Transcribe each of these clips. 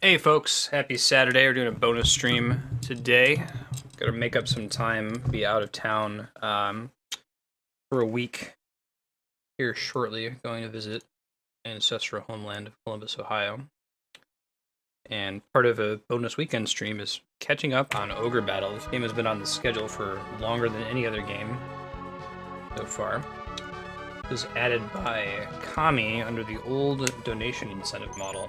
Hey folks, happy Saturday. We're doing a bonus stream today. Gotta make up some time, be out of town for a week here shortly. Going to visit ancestral homeland of Columbus, Ohio. And part of a bonus weekend stream is catching up on Ogre Battle. This game has been on the schedule for longer than any other game so far. It was added by Kami under the old donation incentive model.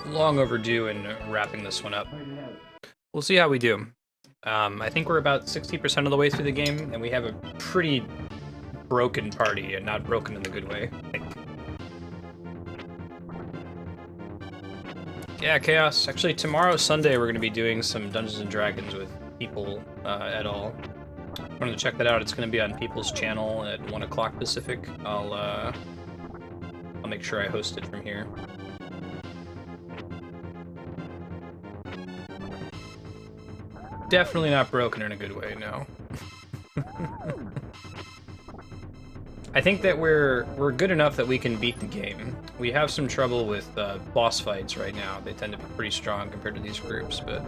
Long overdue in wrapping this one up. We'll see how we do. I think we're about 60% of the way through the game, and we have a pretty broken party, and not broken in the good way, I think. Yeah, Chaos. Actually, tomorrow, Sunday, we're going to be doing some Dungeons & Dragons with people et al. Wanted to check that out. It's going to be on People's channel at 1 o'clock Pacific. I'll make sure I host it from here. Definitely not broken in a good way, no. I think that we're good enough that we can beat the game. We have some trouble with boss fights right now. They tend to be pretty strong compared to these groups, but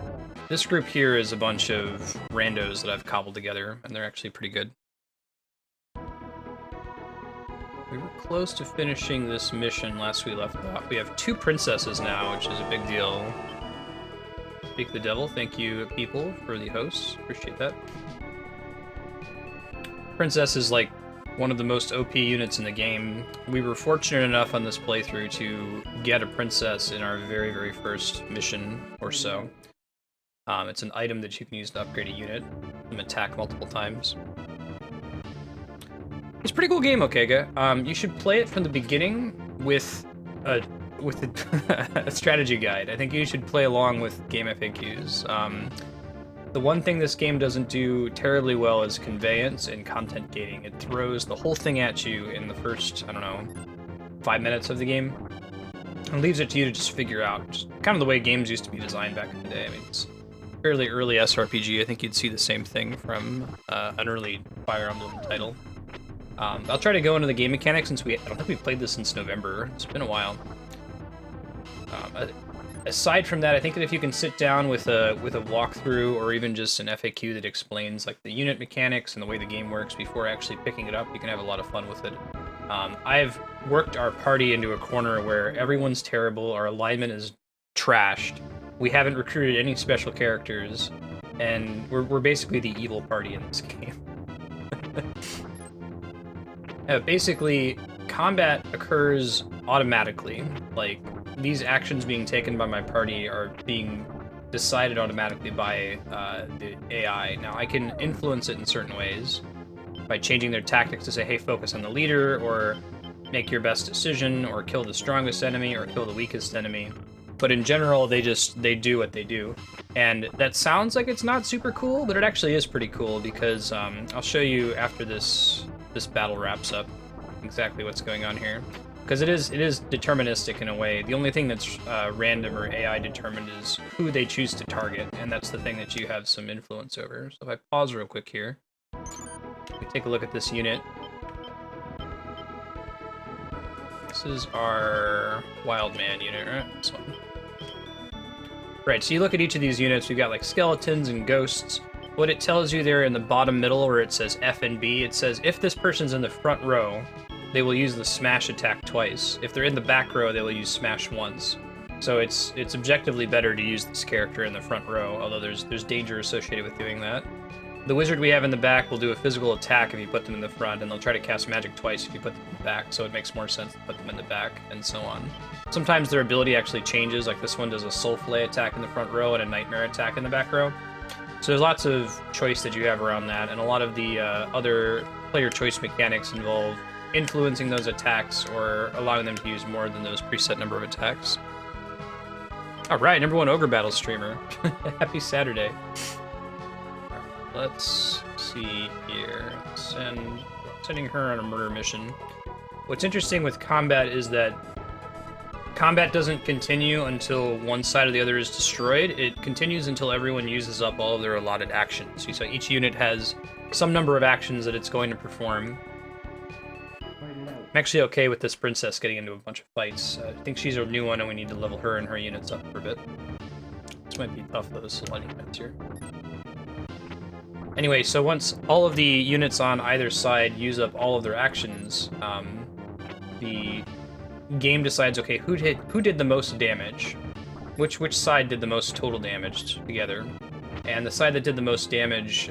this group here is a bunch of randos that I've cobbled together, and they're actually pretty good. We were close to finishing this mission last we left off. We have 2 princesses now, which is a big deal. Speak the devil, thank you people for the hosts, appreciate that. Princess is like one of the most OP units in the game. We were fortunate enough on this playthrough to get a princess in our very, very first mission or so. It's an item that you can use to upgrade a unit and attack multiple times. It's a pretty cool game, Okega. You should play it from the beginning with a strategy guide. I think you should play along with game FAQs. The one thing this game doesn't do terribly well is conveyance and content gating. It throws the whole thing at you in the first, I don't know, 5 minutes of the game, and leaves it to you to just figure out. Just kind of the way games used to be designed back in the day. I mean, it's fairly early SRPG. I think you'd see the same thing from an early Fire Emblem title. I'll try to go into the game mechanics since I don't think we've played this since November. It's been a while. Aside from that, I think that if you can sit down with a walkthrough or even just an FAQ that explains like the unit mechanics and the way the game works before actually picking it up, you can have a lot of fun with it. I've worked our party into a corner where everyone's terrible, our alignment is trashed, we haven't recruited any special characters, and we're basically the evil party in this game. Basically, combat occurs automatically. Like, these actions being taken by my party are being decided automatically by the AI. Now, I can influence it in certain ways by changing their tactics to say, hey, focus on the leader, or make your best decision, or kill the strongest enemy, or kill the weakest enemy. But in general, they do what they do. And that sounds like it's not super cool, but it actually is pretty cool, because I'll show you after this battle wraps up exactly what's going on here. Because it is deterministic in a way. The only thing that's random or AI determined is who they choose to target, and that's the thing that you have some influence over. So if I pause real quick here, we take a look at this unit. This is our Wild Man unit, right? This one. Right, so you look at each of these units, we've got like skeletons and ghosts. What it tells you there in the bottom middle where it says F and B, it says if this person's in the front row, they will use the smash attack twice. If they're in the back row, they will use smash once. So it's objectively better to use this character in the front row, although there's danger associated with doing that. The wizard we have in the back will do a physical attack if you put them in the front, and they'll try to cast magic twice if you put them in the back, so it makes more sense to put them in the back, and so on. Sometimes their ability actually changes, like this one does a soulflay attack in the front row and a nightmare attack in the back row. So there's lots of choice that you have around that, and a lot of the other player choice mechanics involve influencing those attacks or allowing them to use more than those preset number of attacks. Alright, #1 Ogre Battle streamer. Happy Saturday. Let's see here. Sending her on a murder mission. What's interesting with combat is that combat doesn't continue until one side or the other is destroyed. It continues until everyone uses up all of their allotted actions. So each unit has some number of actions that it's going to perform. I'm actually okay with this princess getting into a bunch of fights. I think she's a new one, and we need to level her and her units up for a bit. This might be tough, though. There's a lot of units here. Anyway, so once all of the units on either side use up all of their actions, the game decides, okay, who did the most damage? Which side did the most total damage together? And the side that did the most damage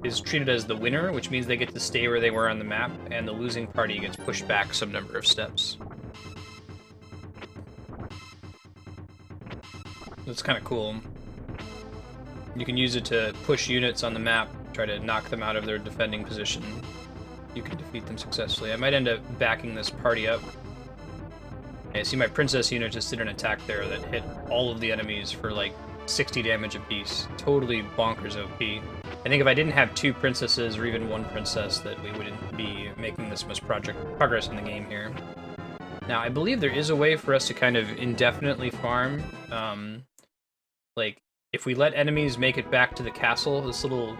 is treated as the winner, which means they get to stay where they were on the map, and the losing party gets pushed back some number of steps. That's kind of cool. You can use it to push units on the map, try to knock them out of their defending position. You can defeat them successfully. I might end up backing this party up. I see my princess unit just did an attack there that hit all of the enemies for like 60 damage apiece. Totally bonkers OP. I think if I didn't have two princesses or even one princess, that we wouldn't be making this much progress in the game here. Now, I believe there is a way for us to kind of indefinitely farm. Like, if we let enemies make it back to the castle, this little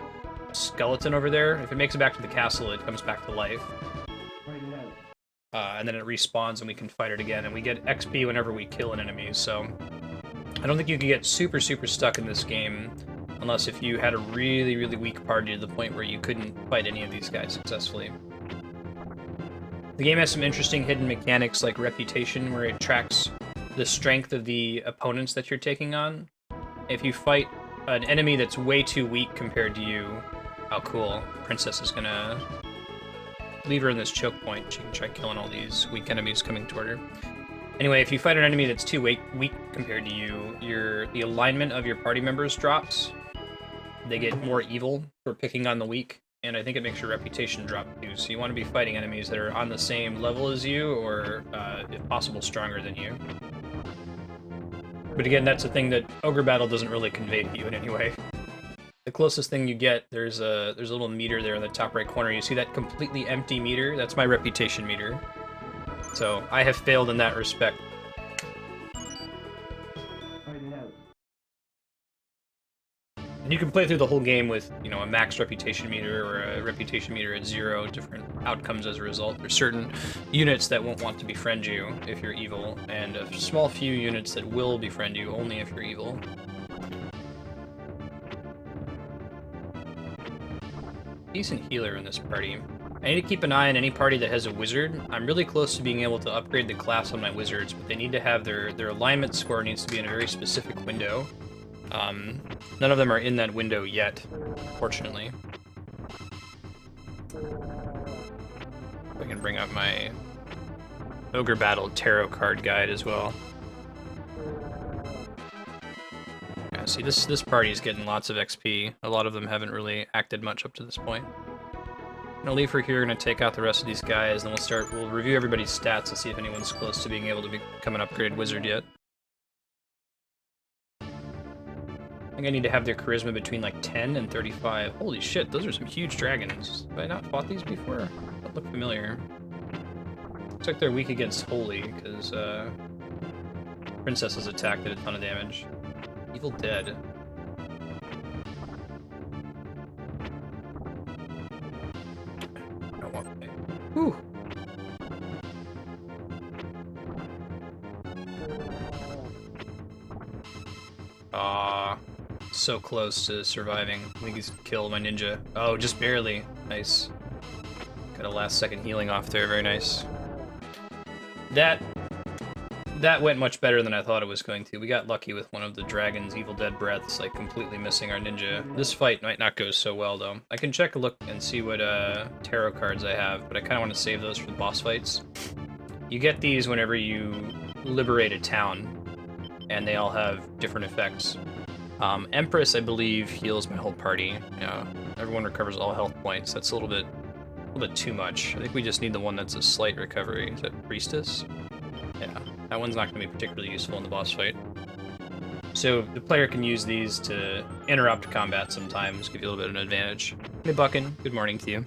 skeleton over there, if it makes it back to the castle, it comes back to life. And then it respawns and we can fight it again, and we get XP whenever we kill an enemy, so I don't think you can get super stuck in this game unless if you had a really weak party to the point where you couldn't fight any of these guys successfully. The game has some interesting hidden mechanics like reputation, where it tracks the strength of the opponents that you're taking on. If you fight an enemy that's way too weak compared to you, oh cool, Princess is gonna leave her in this choke point. She can try killing all these weak enemies coming toward her. Anyway, if you fight an enemy that's too weak compared to you, the alignment of your party members drops. They get more evil for picking on the weak, and I think it makes your reputation drop too. So you want to be fighting enemies that are on the same level as you, or if possible, stronger than you. But again, that's a thing that Ogre Battle doesn't really convey to you in any way. The closest thing you get, there's a little meter there in the top right corner. You see that completely empty meter? That's my reputation meter. So I have failed in that respect. And you can play through the whole game with, you know, a max reputation meter or a reputation meter at 0, different outcomes as a result. There's certain units that won't want to befriend you if you're evil, and a small few units that will befriend you only if you're evil. Decent healer in this party. I need to keep an eye on any party that has a wizard. I'm really close to being able to upgrade the class on my wizards, but they need to have their alignment score needs to be in a very specific window. None of them are in that window yet, fortunately. I can bring up my Ogre Battle Tarot card guide as well. Yeah, see, this party is getting lots of XP. A lot of them haven't really acted much up to this point. I'm gonna leave her here, gonna take out the rest of these guys, then we'll review everybody's stats and see if anyone's close to being able to become an upgraded wizard yet. I think I need to have their charisma between like 10 and 35. Holy shit, those are some huge dragons. Have I not fought these before? That look familiar. Looks like they're weak against Holy, because Princess's attack did a ton of damage. Evil Dead. I don't want to. Whew! So close to surviving. I think he's killed my ninja. Oh, just barely. Nice. Got a last second healing off there, very nice. That went much better than I thought it was going to. We got lucky with one of the dragon's Evil Dead breaths, like completely missing our ninja. This fight might not go so well, though. I can check a look and see what tarot cards I have, but I kind of want to save those for the boss fights. You get these whenever you liberate a town, and they all have different effects. Empress, I believe, heals my whole party. Yeah, everyone recovers all health points. That's a little bit too much. I think we just need the one that's a slight recovery. Is that Priestess? Yeah, that one's not going to be particularly useful in the boss fight. So the player can use these to interrupt combat sometimes, give you a little bit of an advantage. Hey Buckin, good morning to you.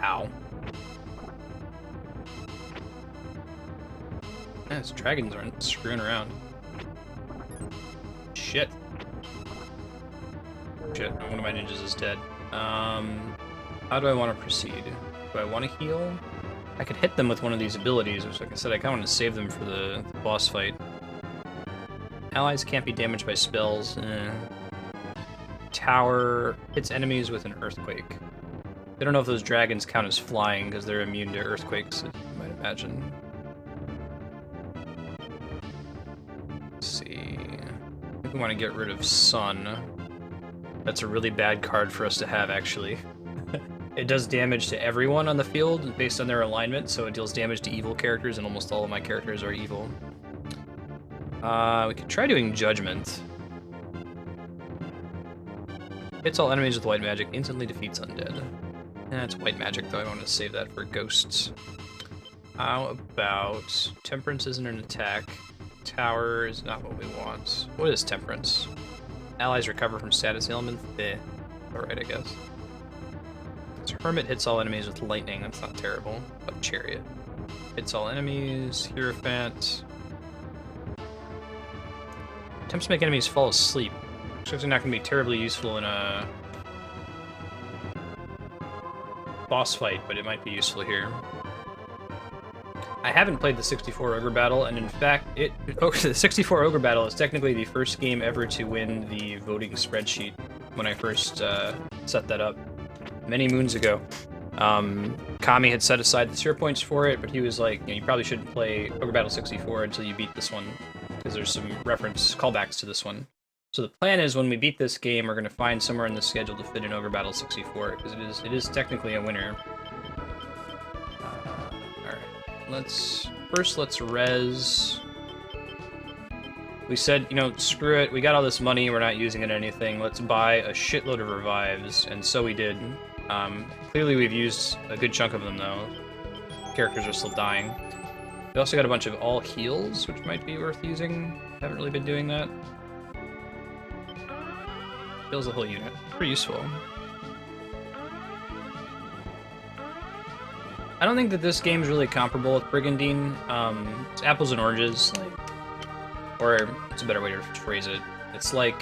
Ow. Yeah, these dragons aren't screwing around. Shit. Shit, one of my ninjas is dead. How do I want to proceed? Do I want to heal? I could hit them with one of these abilities, which, like I said, I kind of want to save them for the boss fight. Allies can't be damaged by spells. Tower hits enemies with an earthquake. I don't know if those dragons count as flying because they're immune to earthquakes, you might imagine. Let's see. I think we want to get rid of Sun. That's a really bad card for us to have, actually. It does damage to everyone on the field based on their alignment, so it deals damage to evil characters, and almost all of my characters are evil. We could try doing Judgment. Hits all enemies with white magic, instantly defeats undead. It's white magic, though. I want to save that for ghosts. How about... Temperance isn't an attack. Tower is not what we want. What is Temperance? Allies recover from status ailments. Alright, I guess. Hermit hits all enemies with lightning. That's not terrible. But Chariot hits all enemies. Hierophant attempts to make enemies fall asleep. It's actually not going to be terribly useful in a boss fight, but it might be useful here. I haven't played the 64 Ogre battle, and in fact, the 64 Ogre battle is technically the first game ever to win the voting spreadsheet when I first set that up. Many moons ago. Kami had set aside the 0 points for it, but he was like, you probably shouldn't play Ogre Battle 64 until you beat this one, because there's some reference callbacks to this one. So the plan is, when we beat this game, we're going to find somewhere in the schedule to fit in Ogre Battle 64, because it is technically a winner. Alright, let's res. We said, screw it, we got all this money, we're not using it on anything, let's buy a shitload of revives, and so we did. Clearly we've used a good chunk of them, though. Characters are still dying. We also got a bunch of all heals, which might be worth using. Haven't really been doing that. Heals the whole unit. Pretty useful. I don't think that this game's really comparable with Brigandine. It's apples and oranges, or it's a better way to phrase it. It's like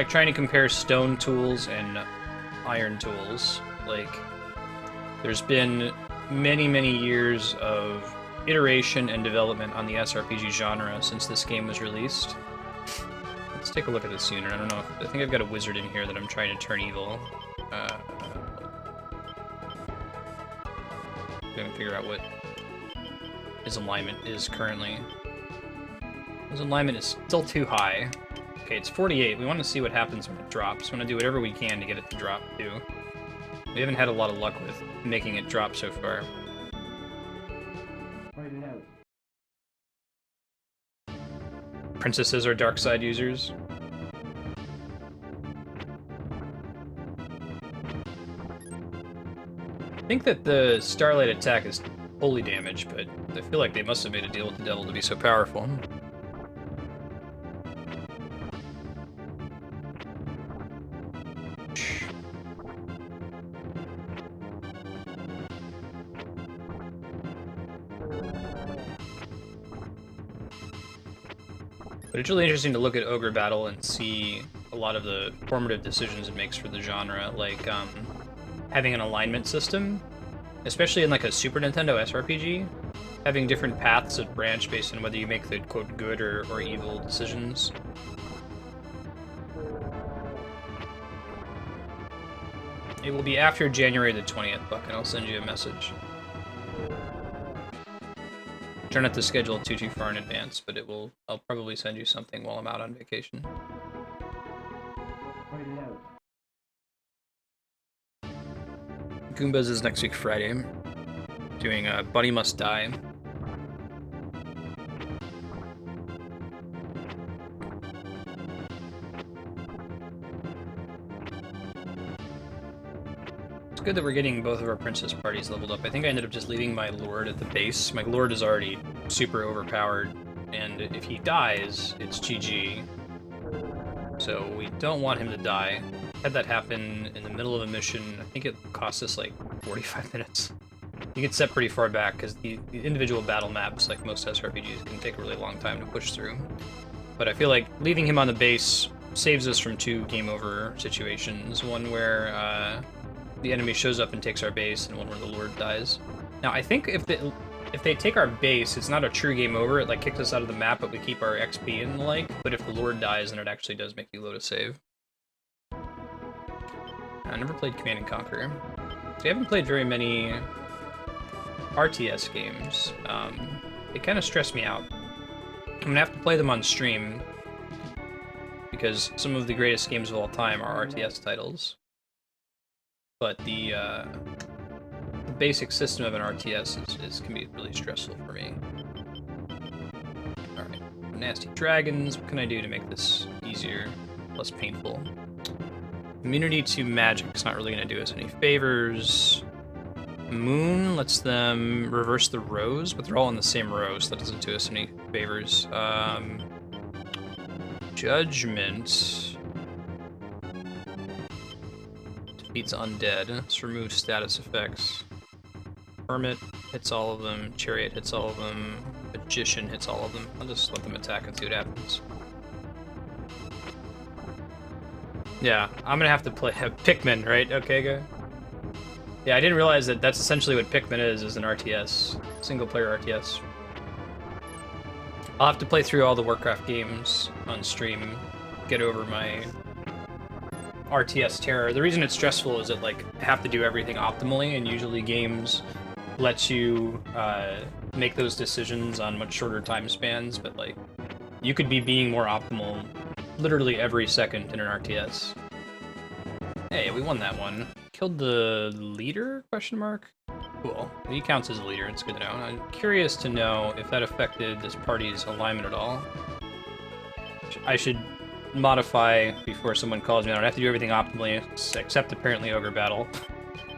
trying to compare stone tools and iron tools. Like, there's been many, many years of iteration and development on the SRPG genre since this game was released. Let's take a look at this unit. I don't know I think I've got a wizard in here that I'm trying to turn evil. I'm gonna figure out what his alignment is currently. His alignment is still too high. Okay, it's 48. We want to see what happens when it drops. We want to do whatever we can to get it to drop, too. We haven't had a lot of luck with making it drop so far. Princesses are dark side users. I think that the Starlight attack is holy damage, but I feel like they must have made a deal with the devil to be so powerful. But it's really interesting to look at Ogre Battle and see a lot of the formative decisions it makes for the genre, like having an alignment system, especially in like a Super Nintendo SRPG, having different paths that branch based on whether you make the, quote, good or evil decisions. It will be after January the 20th, Buck, and I'll send you a message. Try not to schedule it too far in advance, but I'll probably send you something while I'm out on vacation. Goombas is next week Friday. Doing Bunny Must Die. It's good that we're getting both of our princess parties leveled up. I think I ended up just leaving my lord at the base. My lord is already super overpowered, and if he dies, it's GG. So we don't want him to die. Had that happen in the middle of a mission. I think it cost us like 45 minutes. You get set pretty far back because the individual battle maps, like most SRPGs, can take a really long time to push through. But I feel like leaving him on the base saves us from 2 game over situations. One where the enemy shows up and takes our base, and one where the Lord dies. Now, I think if they take our base, it's not a true game over. It like kicks us out of the map, but we keep our XP and the like. But if the Lord dies, then it actually does make you load a save. I never played Command and Conquer. So I haven't played very many RTS games. They kind of stress me out. I'm gonna have to play them on stream because some of the greatest games of all time are RTS titles. But the basic system of an RTS can be really stressful for me. Alright, nasty dragons. What can I do to make this easier, less painful? Immunity to magic is not really going to do us any favors. Moon lets them reverse the rows, but they're all in the same row, so that doesn't do us any favors. Judgment defeats undead. Let's remove status effects. Hermit hits all of them. Chariot hits all of them. Magician hits all of them. I'll just let them attack and see what happens. Yeah, I'm gonna have to play Pikmin, right? Okay, go. Yeah, I didn't realize that that's essentially what Pikmin is an RTS. Single-player RTS. I'll have to play through all the Warcraft games on stream, get over my RTS terror. The reason it's stressful is that, like, I have to do everything optimally, and usually games let you make those decisions on much shorter time spans, but, like, you could be being more optimal literally every second in an RTS. Hey, we won that one. Killed the leader? Question mark. Cool. He counts as a leader. It's good to know. I'm curious to know if that affected this party's alignment at all. I should modify before someone calls me out. I have to do everything optimally, except apparently Ogre Battle.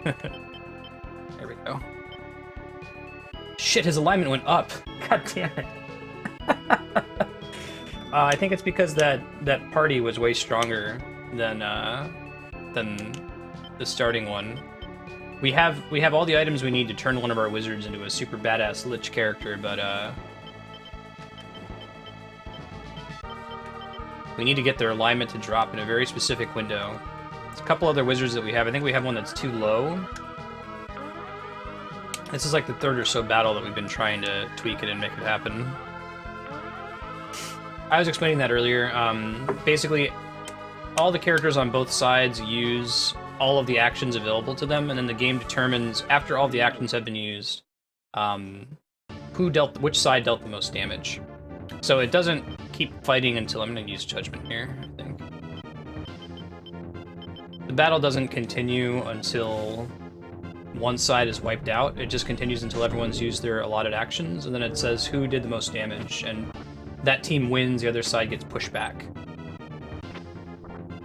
There we go. Shit, his alignment went up. God damn it. I think it's because that party was way stronger than the starting one. We have all the items we need to turn one of our wizards into a super badass lich character, but we need to get their alignment to drop in a very specific window. There's a couple other wizards that we have. I think we have one that's too low. This is like the 3rd or so battle that we've been trying to tweak it and make it happen. I was explaining that earlier. Basically, all the characters on both sides use all of the actions available to them, and then the game determines, after all the actions have been used, which side dealt the most damage. So it doesn't keep fighting until... I'm going to use Judgment here, I think. The battle doesn't continue until one side is wiped out. It just continues until everyone's used their allotted actions, and then it says who did the most damage, and that team wins, the other side gets pushed back.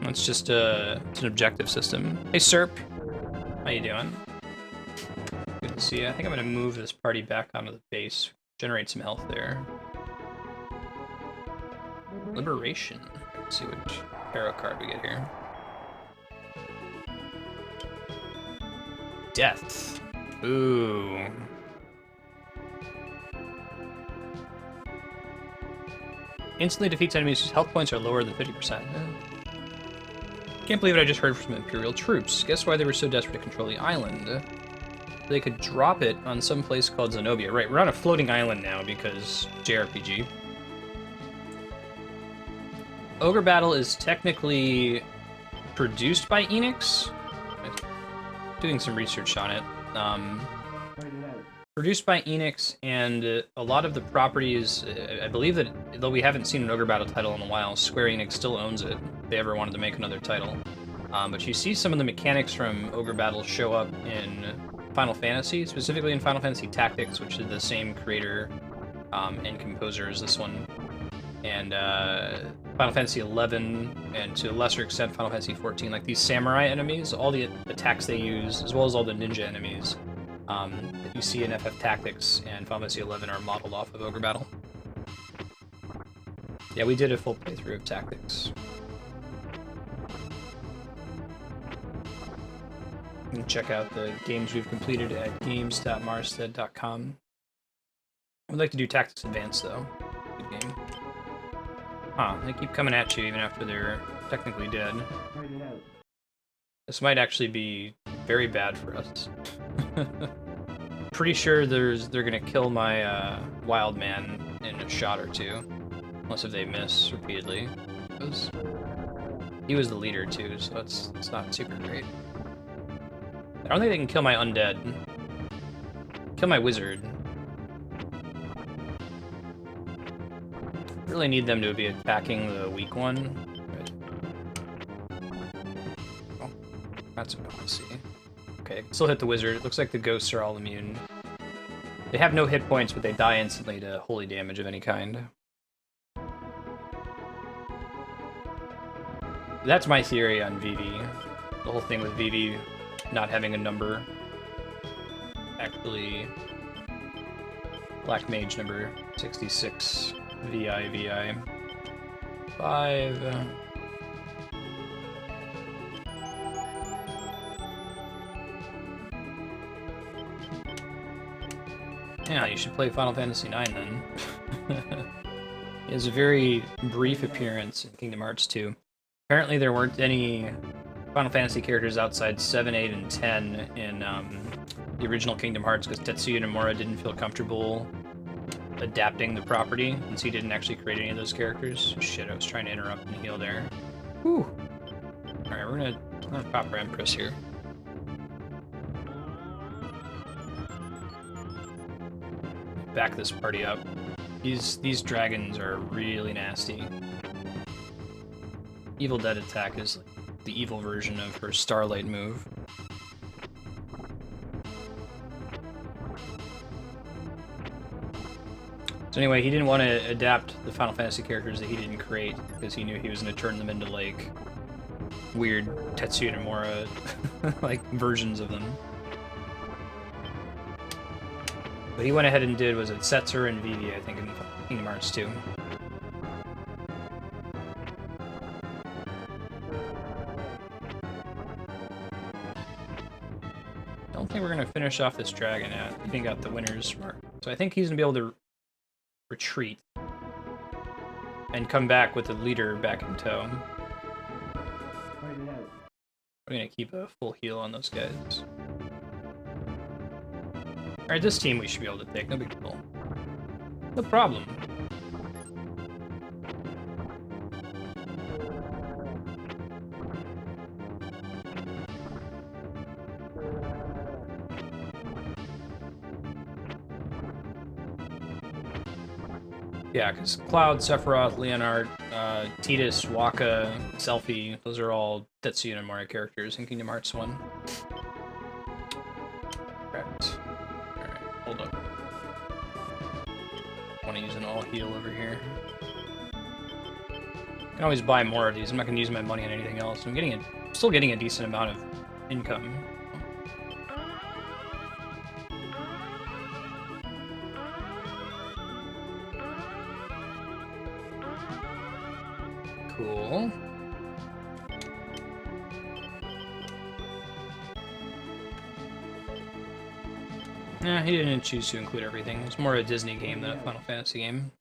It's just it's an objective system. Hey, Serp. How you doing? Good to see you. I think I'm going to move this party back onto the base. Generate some health there. Liberation. Let's see which tarot card we get here. Death. Ooh. Instantly defeats enemies whose health points are lower than 50%. Can't believe it, I just heard from Imperial troops. Guess why they were so desperate to control the island? They could drop it on some place called Zenobia. Right, we're on a floating island now because JRPG. Ogre Battle is technically produced by Enix. I'm doing some research on it. Produced by Enix, and a lot of the properties, I believe that, though we haven't seen an Ogre Battle title in a while, Square Enix still owns it, if they ever wanted to make another title. But you see some of the mechanics from Ogre Battle show up in Final Fantasy, specifically in Final Fantasy Tactics, which is the same creator and composer as this one, and Final Fantasy XI, and to a lesser extent Final Fantasy XIV. Like these samurai enemies, all the attacks they use, as well as all the ninja enemies, that you see in FF Tactics and Final Fantasy XI are modeled off of Ogre Battle. Yeah, we did a full playthrough of Tactics. You can check out the games we've completed at games.marsted.com. I'd like to do Tactics Advanced, though. Good game. Huh, they keep coming at you even after they're technically dead. This might actually be very bad for us. Pretty sure they're gonna kill my wild man in a shot or two, unless if they miss repeatedly. He was the leader too, so it's not super great. I don't think they can kill my undead. Kill my wizard. Really need them to be attacking the weak one. Oh, that's a policy. Okay, still hit the wizard. It looks like the ghosts are all immune. They have no hit points, but they die instantly to holy damage of any kind. That's my theory on Vivi. The whole thing with Vivi not having a number. Actually, Black Mage number 66, VI. 5. Yeah, you should play Final Fantasy IX then. He has a very brief appearance in Kingdom Hearts 2. Apparently there weren't any Final Fantasy characters outside 7, 8, and 10 in the original Kingdom Hearts because Tetsuya Nomura didn't feel comfortable adapting the property, since he didn't actually create any of those characters. Shit, I was trying to interrupt and heal there. Whew. Alright, we're gonna pop our Empress here. Back this party up. These dragons are really nasty. Evil Dead attack is like the evil version of her Starlight move. So anyway, he didn't want to adapt the Final Fantasy characters that he didn't create because he knew he was going to turn them into like weird Tetsuya Nomura like versions of them. What he went ahead and did was it Setzer and Vivi, I think, in Kingdom Hearts 2. I don't think we're going to finish off this dragon yet. I think got the winner's mark. So I think he's going to be able to retreat and come back with the leader back in tow. We're going to keep a full heal on those guys. Alright, this team we should be able to take, no big deal. No problem. Yeah, because Cloud, Sephiroth, Leonard, Tidus, Waka, Selphie, those are all Tetsuya Nomura characters in Kingdom Hearts 1. Correct. Alright, hold up. I want to use an all heal over here. I can always buy more of these. I'm not going to use my money on anything else. I'm still getting a decent amount of income. Cool. Nah, he didn't choose to include everything. It's more a Disney game than a Final Fantasy game.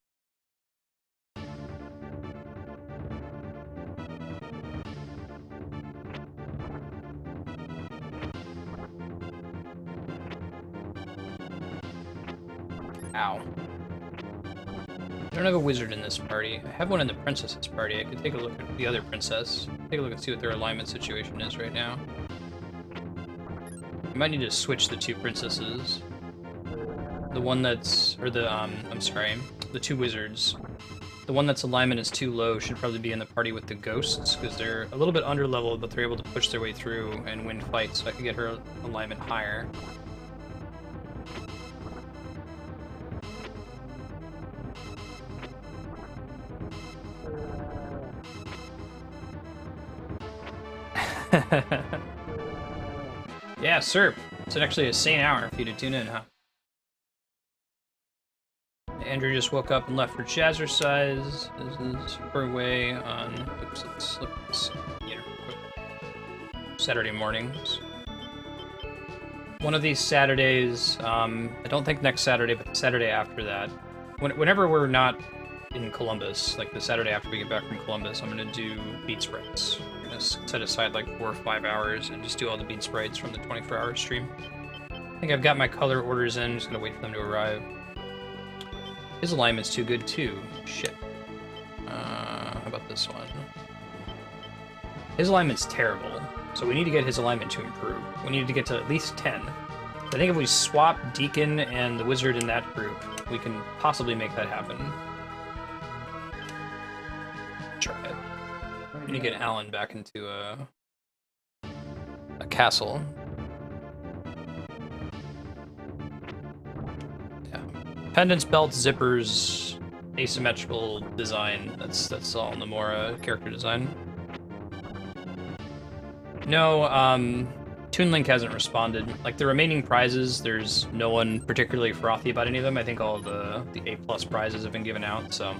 Ow. I don't have a wizard in this party. I have one in the princess's party. I could take a look at the other princess. Take a look and see what their alignment situation is right now. I might need to switch the two princesses. The one that's, or the, I'm sorry, the two wizards. The one that's alignment is too low should probably be in the party with the ghosts, because they're a little bit under-leveled, but they're able to push their way through and win fights, so I can get her alignment higher. Yeah, Serp. It's actually a sane hour for you to tune in, huh? Andrew just woke up and left for Jazzercise. This is her way on let's quick. Saturday mornings. One of these Saturdays, I don't think next Saturday, but the Saturday after that. Whenever we're not in Columbus, like the Saturday after we get back from Columbus, I'm gonna do beat sprites. I'm gonna set aside like 4 or 5 hours and just do all the beat sprites from the 24-hour stream. I think I've got my color orders in, just gonna wait for them to arrive. His alignment's too good too. Shit. How about this one? His alignment's terrible, so we need to get his alignment to improve. We need to get to at least 10. I think if we swap Deacon and the Wizard in that group, we can possibly make that happen. Try it. We need to get Alan back into a castle. Yeah. Pendants, belts, zippers, asymmetrical design. That's all Nomura character design. No, Toon Link hasn't responded. Like, the remaining prizes, there's no one particularly frothy about any of them. I think all the A+ prizes have been given out, so...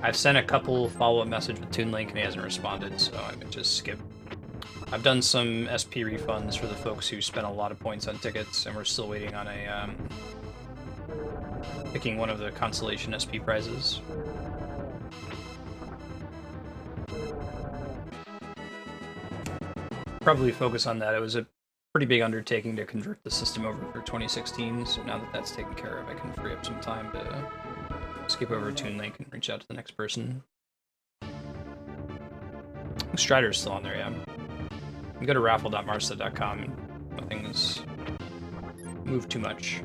I've sent a couple follow-up messages with Toon Link, and he hasn't responded, so I would just skip. I've done some SP refunds for the folks who spent a lot of points on tickets, and we're still waiting on a, picking one of the consolation SP prizes. Probably focus on that. It was a pretty big undertaking to convert the system over for 2016, so now that that's taken care of, I can free up some time to skip over Toon Link and reach out to the next person. Strider's still on there, yeah. You can go to raffle.marsa.com and nothing's moved too much.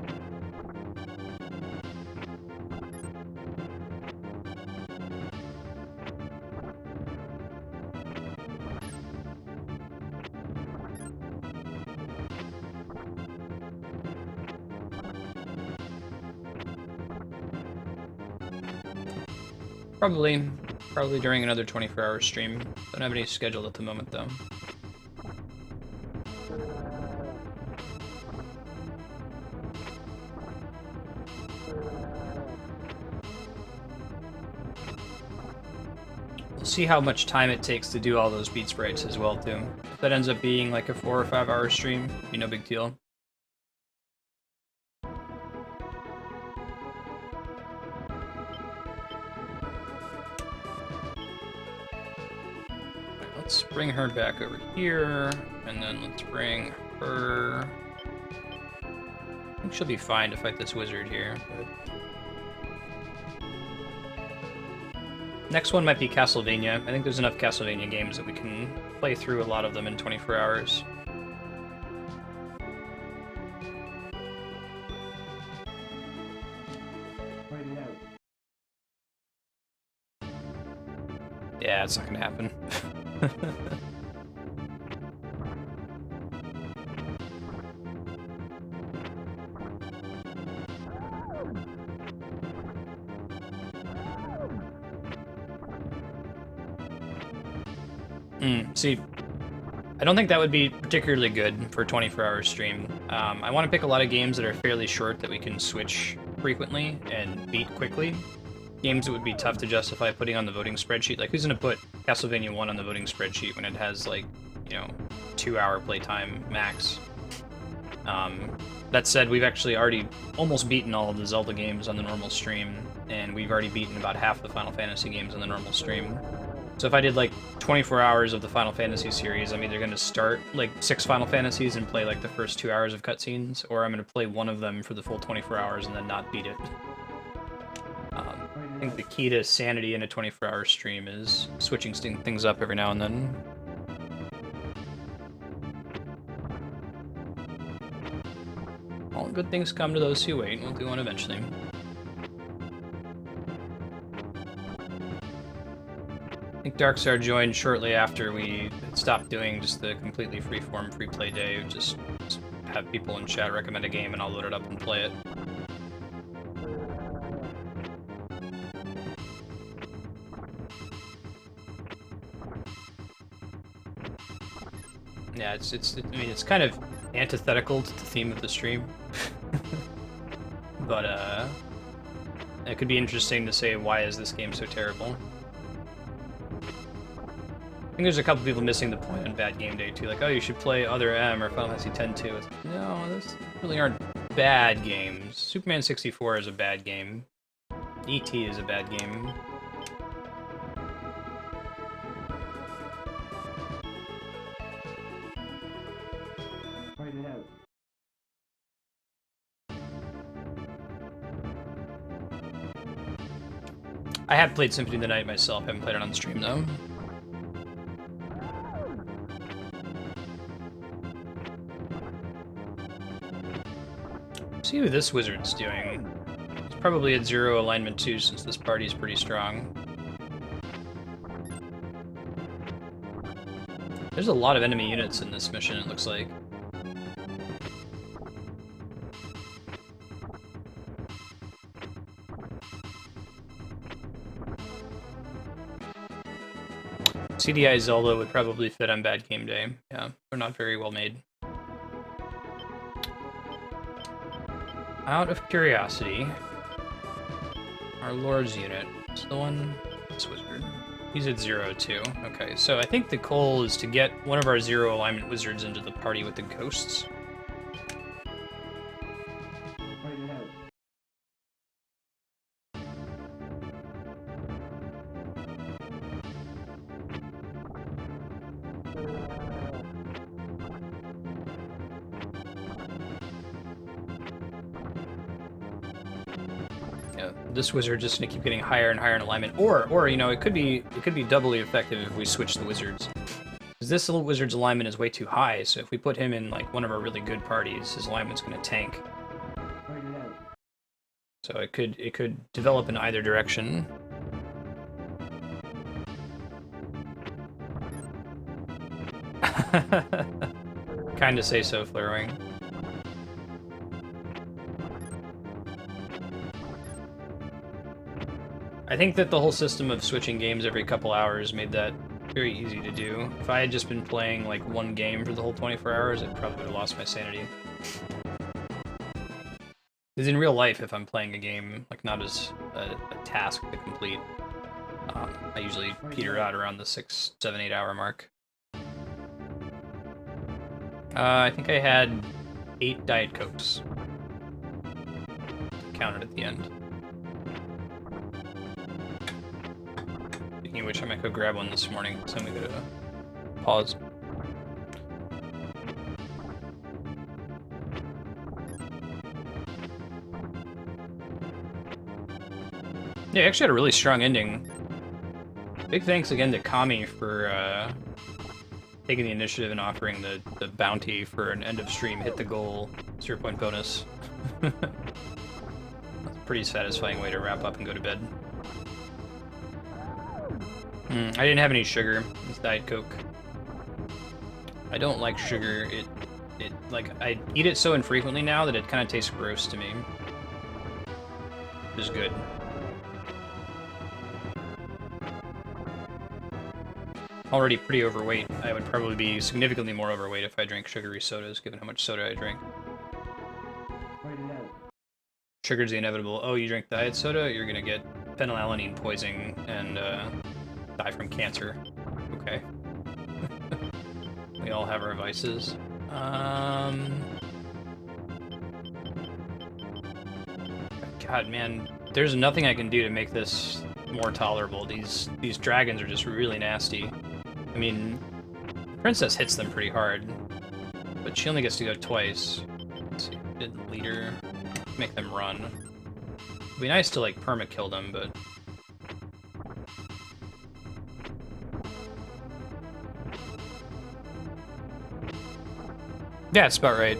Probably during another 24-hour stream. Don't have any scheduled at the moment, though. We'll see how much time it takes to do all those beat sprites as well, too. If that ends up being like a 4 or 5 hour stream, it'd be no big deal. Let's bring her back over here, and then let's bring her... I think she'll be fine to fight this wizard here, but... Next one might be Castlevania. I think there's enough Castlevania games that we can play through a lot of them in 24 hours. Yeah, it's not gonna happen. See, I don't think that would be particularly good for a 24-hour stream. I want to pick a lot of games that are fairly short that we can switch frequently and beat quickly. Games that would be tough to justify putting on the voting spreadsheet. Like, who's going to put Castlevania 1 on the voting spreadsheet when it has, like, you know, 2-hour playtime max? That said, we've actually already almost beaten all of the Zelda games on the normal stream, and we've already beaten about half the Final Fantasy games on the normal stream. So if I did, like, 24 hours of the Final Fantasy series, I'm either going to start, like, 6 Final Fantasies and play, like, the first 2 hours of cutscenes, or I'm going to play one of them for the full 24 hours and then not beat it. I think the key to sanity in a 24-hour stream is switching things up every now and then. All good things come to those who wait. We'll do one eventually. I think Darkstar joined shortly after we stopped doing just the completely freeform free play day. Just have people in chat recommend a game and I'll load it up and play it. Yeah, I mean, it's kind of antithetical to the theme of the stream. But, it could be interesting to say, why is this game so terrible? I think there's a couple people missing the point on Bad Game Day, too. Like, oh, you should play Other M or Final Fantasy X, too. It's, no, those really aren't bad games. Superman 64 is a bad game. ET is a bad game. I have played Symphony of the Night myself. I haven't played it on stream though. See who this wizard's doing. It's probably at 0 alignment too, since this party's pretty strong. There's a lot of enemy units in this mission, it looks like. CDI Zelda would probably fit on Bad Game Day. Yeah, they're not very well made. Out of curiosity, our Lord's unit is the one, this wizard. He's at 0 too. Okay, so I think the goal is to get one of our 0 alignment wizards into the party with the ghosts. This wizard just gonna keep getting higher and higher in alignment, or you know, it could be doubly effective if we switch the wizards. Because this little wizard's alignment is way too high, so if we put him in like one of our really good parties, his alignment's gonna tank. So it could develop in either direction. Kinda say so, Flurwing. I think that the whole system of switching games every couple hours made that very easy to do. If I had just been playing like one game for the whole 24 hours, I'd probably would have lost my sanity. Because in real life, if I'm playing a game, like not as a task to complete, I usually peter out around the 6, 7, 8 hour mark. I think I had 8 Diet Cokes. Counted at the end. Speaking of which, I might go grab one this morning, so I'm gonna pause. Yeah, I actually had a really strong ending. Big thanks again to Kami for taking the initiative and offering the bounty for an end of stream hit the goal 0-point bonus. That's a pretty satisfying way to wrap up and go to bed. I didn't have any sugar. It's Diet Coke. I don't like sugar. It like I eat it so infrequently now that it kind of tastes gross to me. Which is good. Already pretty overweight. I would probably be significantly more overweight if I drank sugary sodas, given how much soda I drink. Sugar's the inevitable. Oh, you drink diet soda? You're gonna get phenylalanine poisoning and die from cancer. Okay. We all have our vices. God, man, there's nothing I can do to make this more tolerable. These dragons are just really nasty. I mean, the princess hits them pretty hard, but she only gets to go twice. Let's see, did the leader make them run? It'd be nice to like perma-kill them, but yeah, that's about right.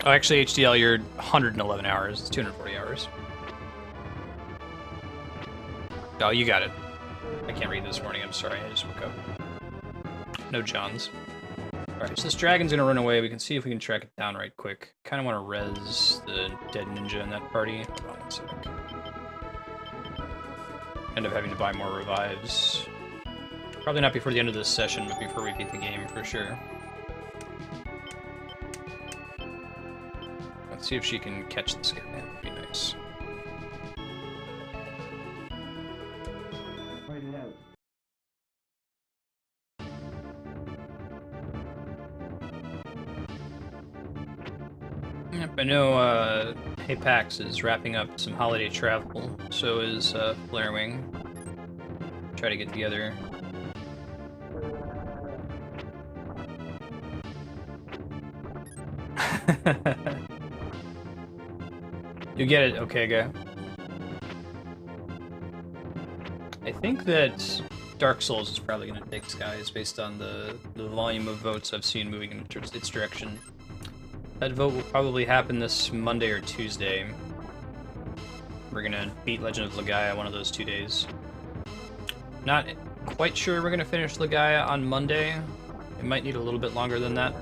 Oh, actually, HDL, you're 111 hours. It's 240 hours. Oh, you got it. I can't read this morning. I'm sorry. I just woke up. No Johns. Alright, so this dragon's gonna run away. We can see if we can track it down right quick. Kind of want to res the dead ninja in that party. Hold on one sec. End up having to buy more revives. Probably not before the end of this session, but before we beat the game for sure. Let's see if she can catch this guy. That would be nice. Yep, I know Apex is wrapping up some holiday travel, so is Flarewing. Try to get together. You get it, okay, guy. I think that Dark Souls is probably going to take Skies based on the volume of votes I've seen moving in its direction. That vote will probably happen this Monday or Tuesday. We're gonna beat Legend of Legaia one of those 2 days. Not quite sure we're gonna finish Legaia on Monday. It might need a little bit longer than that.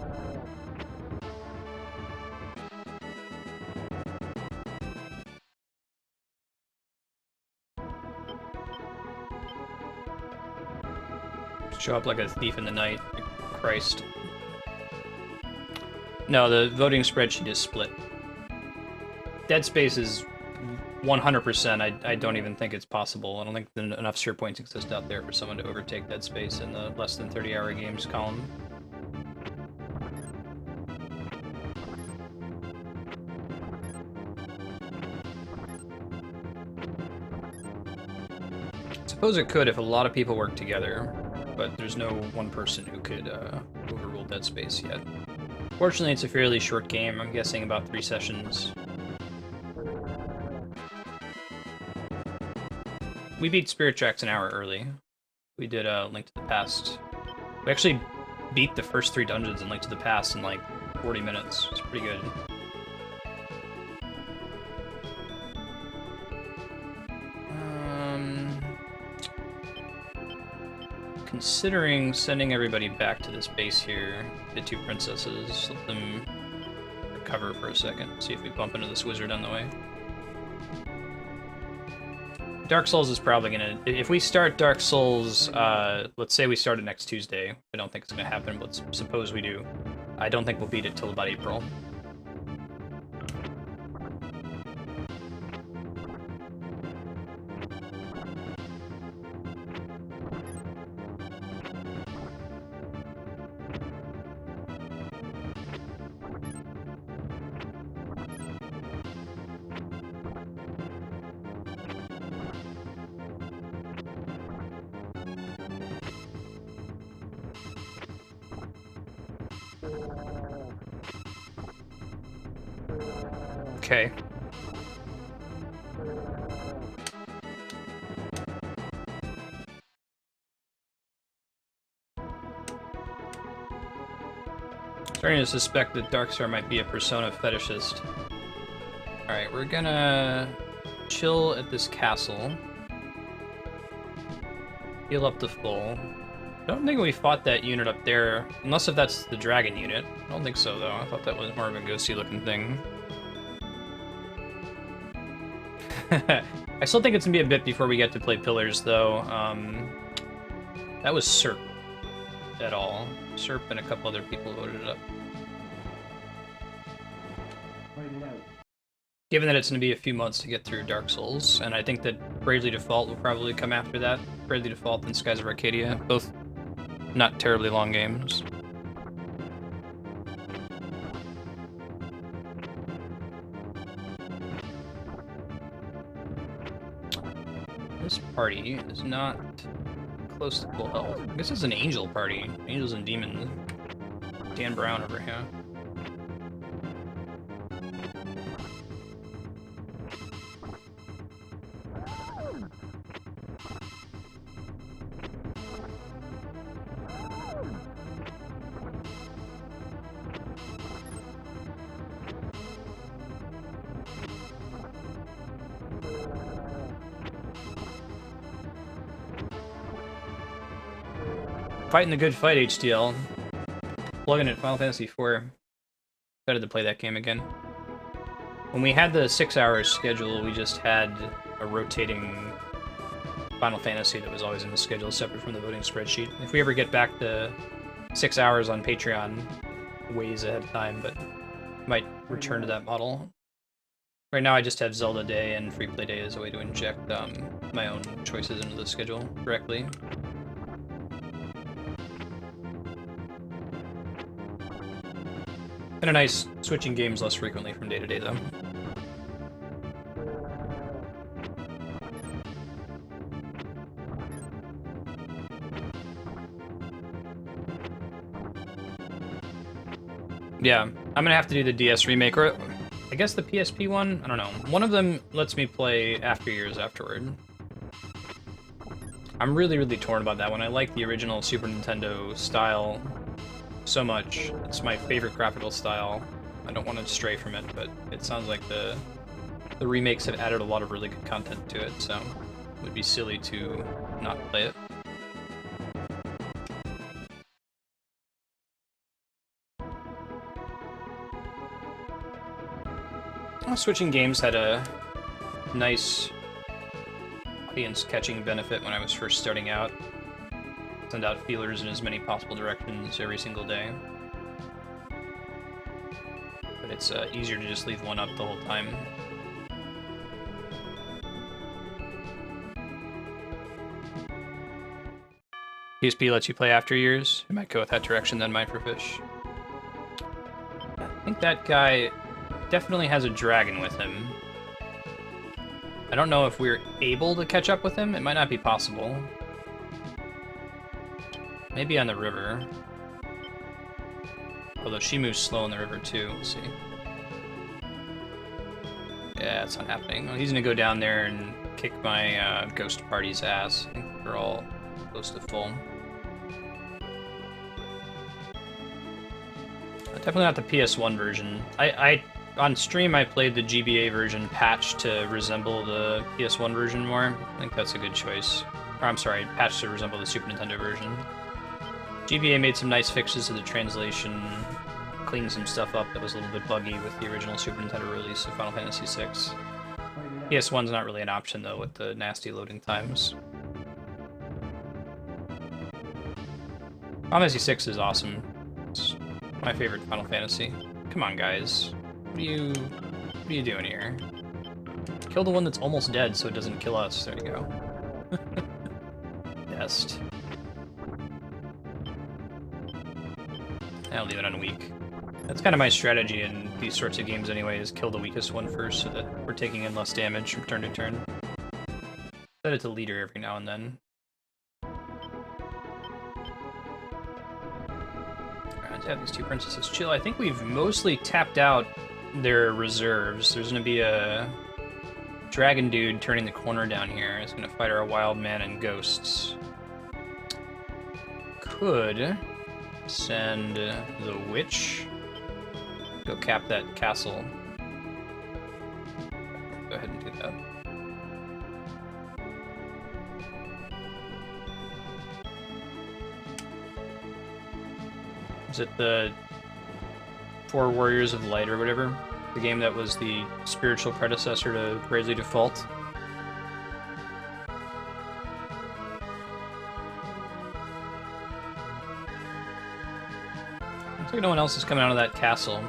Show up like a thief in the night. Christ. No, the voting spreadsheet is split. Dead Space is 100%. I don't even think it's possible. I don't think enough sphere points exist out there for someone to overtake Dead Space in the less than 30-hour games column. I suppose it could if a lot of people work together, but there's no one person who could overrule Dead Space yet. Fortunately, it's a fairly short game. I'm guessing about 3 sessions. We beat Spirit Tracks an hour early. We did Link to the Past. We actually beat the first 3 dungeons in Link to the Past in like 40 minutes. It's pretty good. Considering sending everybody back to this base here, the 2 princesses, let them recover for a second, see if we bump into this wizard on the way. Dark Souls is probably gonna... If we start Dark Souls, let's say we start it next Tuesday. I don't think it's gonna happen, but suppose we do. I don't think we'll beat it till about April. Okay. Starting to suspect that Darkstar might be a Persona fetishist. Alright, we're gonna chill at this castle. Heal up to full. I don't think we fought that unit up there, unless if that's the dragon unit. I don't think so, though. I thought that was more of a ghosty looking thing. I still think it's gonna be a bit before we get to play Pillars, though. That was Serp at all. Serp and a couple other people voted it up. Given that it's going to be a few months to get through Dark Souls, and I think that Bravely Default will probably come after that. Bravely Default and Skies of Arcadia, both not terribly long games. This party is not close to full health. I guess it's an angel party. Angels and demons. Dan Brown over here. Fighting the good fight, HDL. Plugging it Final Fantasy IV. Excited to play that game again. When we had the 6-hour schedule, we just had a rotating Final Fantasy that was always in the schedule, separate from the voting spreadsheet. If we ever get back to 6 hours on Patreon, ways ahead of time, but might return to that model. Right now I just have Zelda Day and Free Play Day as a way to inject my own choices into the schedule directly. Kinda nice switching games less frequently from day to day, though. Yeah, I'm gonna have to do the DS remake, or I guess the PSP one? I don't know. One of them lets me play After Years afterward. I'm really, really torn about that one. I like the original Super Nintendo style so much. It's my favorite graphical style. I don't want to stray from it, but it sounds like the remakes have added a lot of really good content to it, so it would be silly to not play it. Switching games had a nice audience-catching benefit when I was first starting out. Send out feelers in as many possible directions every single day. But it's easier to just leave one up the whole time. PSP lets you play After Years. It might go with that direction then, Microfish. I think that guy definitely has a dragon with him. I don't know if we're able to catch up with him. It might not be possible. Maybe on the river. Although she moves slow in the river too. We'll see. Yeah, it's not happening. Well, he's gonna go down there and kick my ghost party's ass. I think we're all close to full. Definitely not the PS1 version. On stream, I played the GBA version patched to resemble the PS1 version more. I think that's a good choice. Or, I'm sorry, patched to resemble the Super Nintendo version. GBA made some nice fixes to the translation, cleaned some stuff up that was a little bit buggy with the original Super Nintendo release of Final Fantasy VI. PS1's not really an option, though, with the nasty loading times. Final Fantasy VI is awesome. It's my favorite Final Fantasy. Come on, guys. What are you doing here? Kill the one that's almost dead so it doesn't kill us. There you go. Best. I'll leave it on weak. That's kind of my strategy in these sorts of games anyway, is kill the weakest one first so that we're taking in less damage from turn to turn. Set it to leader every now and then. Alright, to have these two princesses chill. I think we've mostly tapped out their reserves. There's going to be a dragon dude turning the corner down here. It's going to fight our wild man and ghosts. Could send the witch. Go cap that castle. Go ahead and do that. Is it the Four Warriors of Light or whatever? The game that was the spiritual predecessor to Bravely Default? Looks like no one else is coming out of that castle.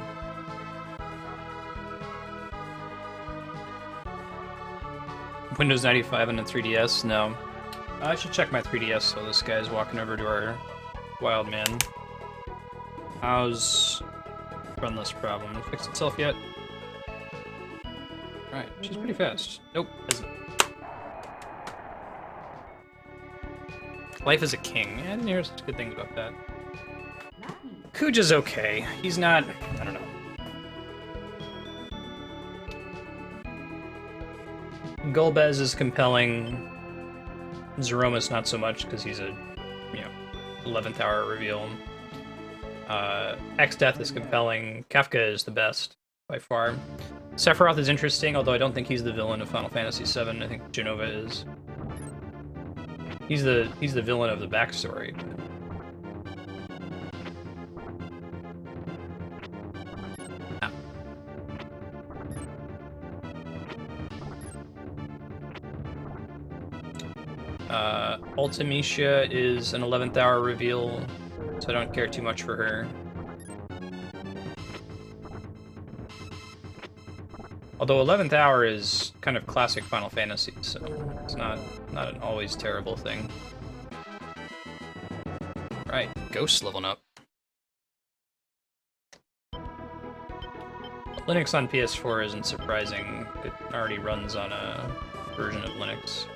Windows 95 on the 3DS? No. I should check my 3DS so this guy's walking over to our wild man. How's run this problem? Fixed itself yet? Alright, she's pretty fast. Nope, isn't. Life is a king. I didn't hear such good things about that. Kuja's okay. He's not... I don't know. Golbez is compelling. Zeroma's not so much, because he's a, 11th hour reveal. X-Death is compelling. Kafka is the best, by far. Sephiroth is interesting, although I don't think he's the villain of Final Fantasy VII. I think Jenova is. He's the villain of the backstory. Ultimecia is an 11th hour reveal, so I don't care too much for her. Although 11th hour is kind of classic Final Fantasy, so it's not an always terrible thing. Right, Ghost's leveling up. Linux on PS4 isn't surprising. It already runs on a version of Linux.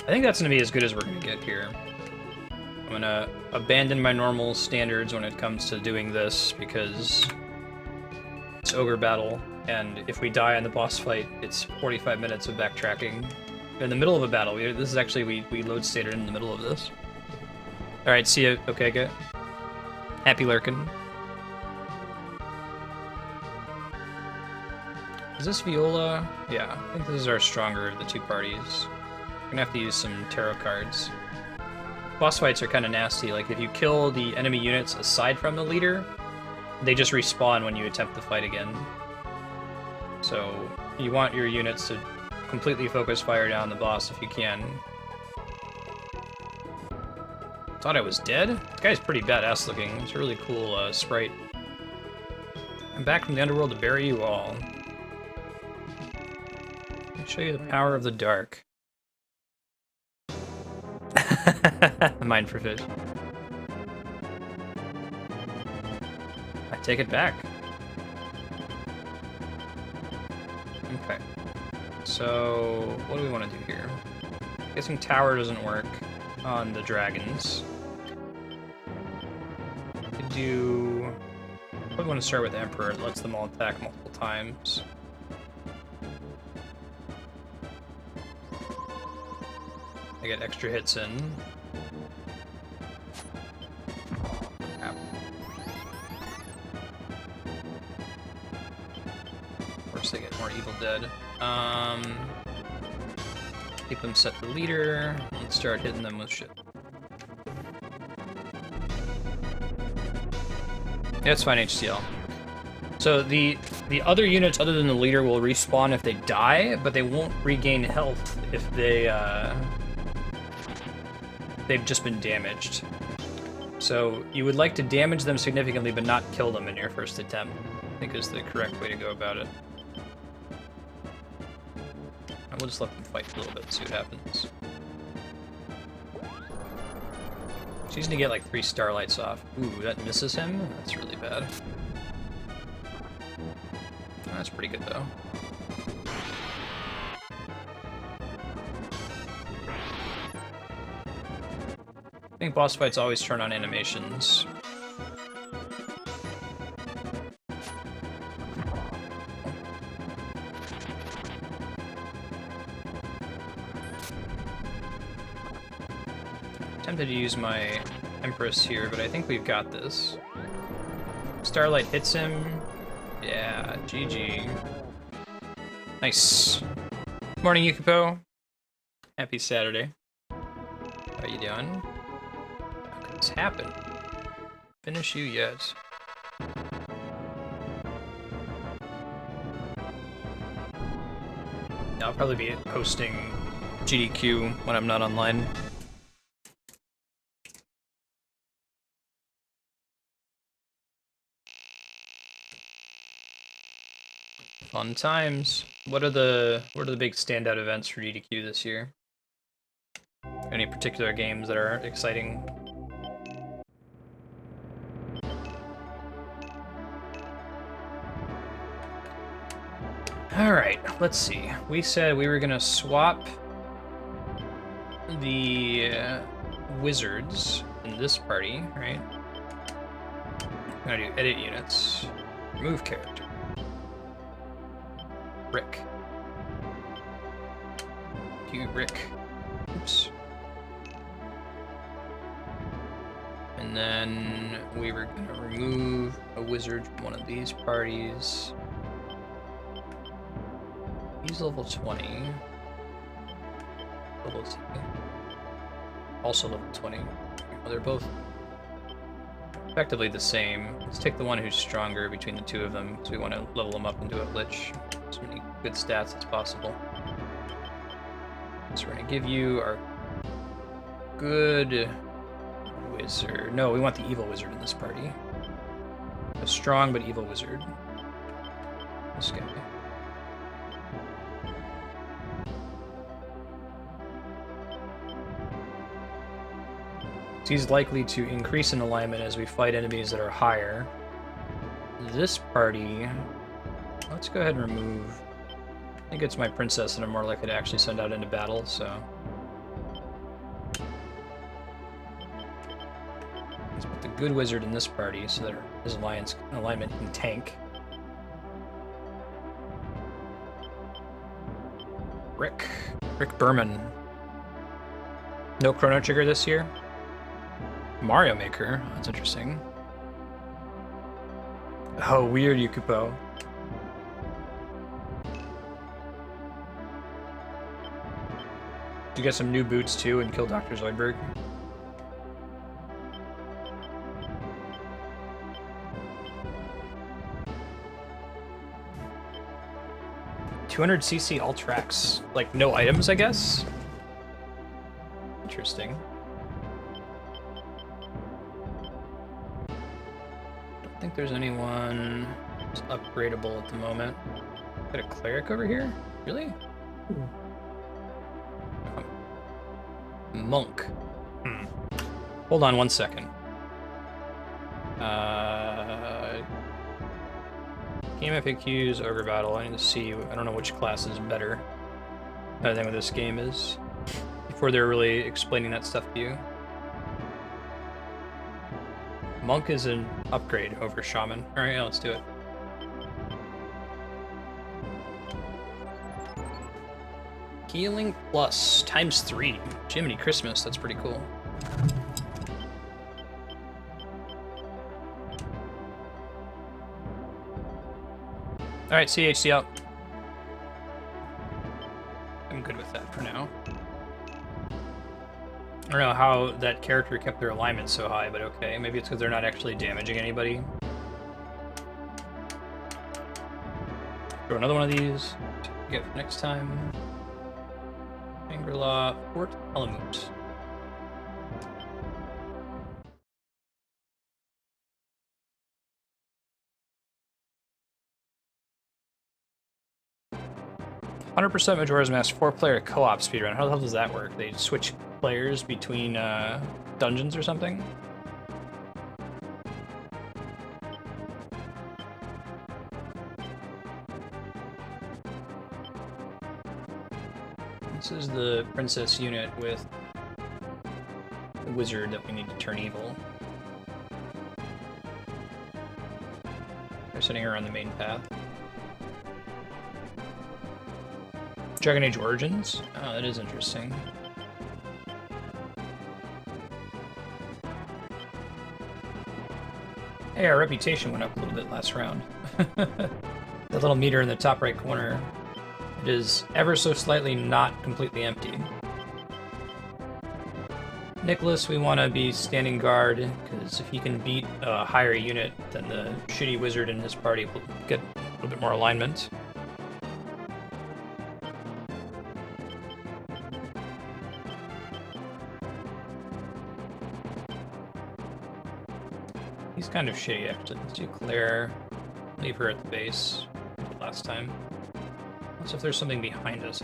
I think that's going to be as good as we're going to get here. I'm going to abandon my normal standards when it comes to doing this, because it's Ogre battle, and if we die in the boss fight, it's 45 minutes of backtracking. In the middle of a battle. This is actually, we load stated in the middle of this. Alright, see you. Okay, good. Happy lurking. Is this Viola? Yeah, I think this is our stronger of the two parties. We're gonna have to use some tarot cards. Boss fights are kind of nasty. Like, if you kill the enemy units aside from the leader, they just respawn when you attempt the fight again. So, you want your units to completely focus fire down the boss if you can. Thought I was dead? This guy's pretty badass looking. It's a really cool sprite. I'm back from the underworld to bury you all. Let me show you the power of the dark. Mine for fish. I take it back. Okay. So, what do we want to do here? Guessing tower doesn't work on the dragons. Could do... Probably want to start with Emperor. It lets them all attack multiple times. I get extra hits in. Crap. Of course they get more Evil Dead. Keep them set to leader, and start hitting them with shit. Yeah, it's fine, HCL. So the other units other than the leader will respawn if they die, but they won't regain health if they've just been damaged. So you would like to damage them significantly, but not kill them in your first attempt, I think is the correct way to go about it. And we'll just let them fight a little bit, see what happens. She's gonna get like 3 starlights off. Ooh, that misses him? That's really bad. That's pretty good though. I think boss fights always turn on animations. Tempted to use my Empress here, but I think we've got this. Starlight hits him. Yeah, GG. Nice. Morning, Yukipo. Happy Saturday. How you doing? How could this happen? Finish you yet? I'll probably be hosting GDQ when I'm not online. Fun times. What are the big standout events for GDQ this year? Any particular games that are exciting? Alright, let's see. We said we were gonna swap the wizards in this party, right? I'm gonna do edit units, remove character. Rick. Do Rick. Oops. And then we were gonna remove a wizard from one of these parties. He's level 20. Level 2. Also level 20. Well, they're both effectively the same. Let's take the one who's stronger between the two of them, so we want to level them up and do a Lich. As many good stats as possible. So we're going to give you our good wizard. No, we want the evil wizard in this party. A strong but evil wizard. This guy. He's likely to increase in alignment as we fight enemies that are higher. This party... Let's go ahead and remove... I think it's my princess that I'm more likely to actually send out into battle, so... Let's put the good wizard in this party so that his alignment can tank. Rick Berman. No Chrono Trigger this year? Mario Maker? Oh, that's interesting. Oh, weird, Yukupo. Did you get some new boots too and kill Dr. Zoidberg? $200cc all tracks. Like, no items, I guess? Interesting. Don't think there's anyone who's upgradable at the moment. Got a cleric over here? Really? Monk. Hold on one second. Game FAQs, Ogre Battle. I need to see. I don't know which class is better. I think what this game is. Before they're really explaining that stuff to you. Monk is an upgrade over Shaman. Alright, yeah, let's do it. Healing plus ×3. Jiminy Christmas, that's pretty cool. Alright, CHC out. I'm good with that for now. I don't know how that character kept their alignment so high, but okay. Maybe it's because they're not actually damaging anybody. Throw another one of these to get for next time. Angri-La, Fort Alamut. %, Majora's Mask 4-player co-op speedrun. How the hell does that work? They switch players between dungeons or something? This is the princess unit with the wizard that we need to turn evil. They're sending her on the main path. Dragon Age Origins? Oh, that is interesting. Hey, our reputation went up a little bit last round. The little meter in the top right corner. It is ever so slightly not completely empty. Nicholas, we want to be standing guard, because if he can beat a higher unit, then the shitty wizard in his party will get a little bit more alignment. He's kind of shitty, actually. Let's do Claire. Leave her at the base. Last time. Let's if there's something behind us.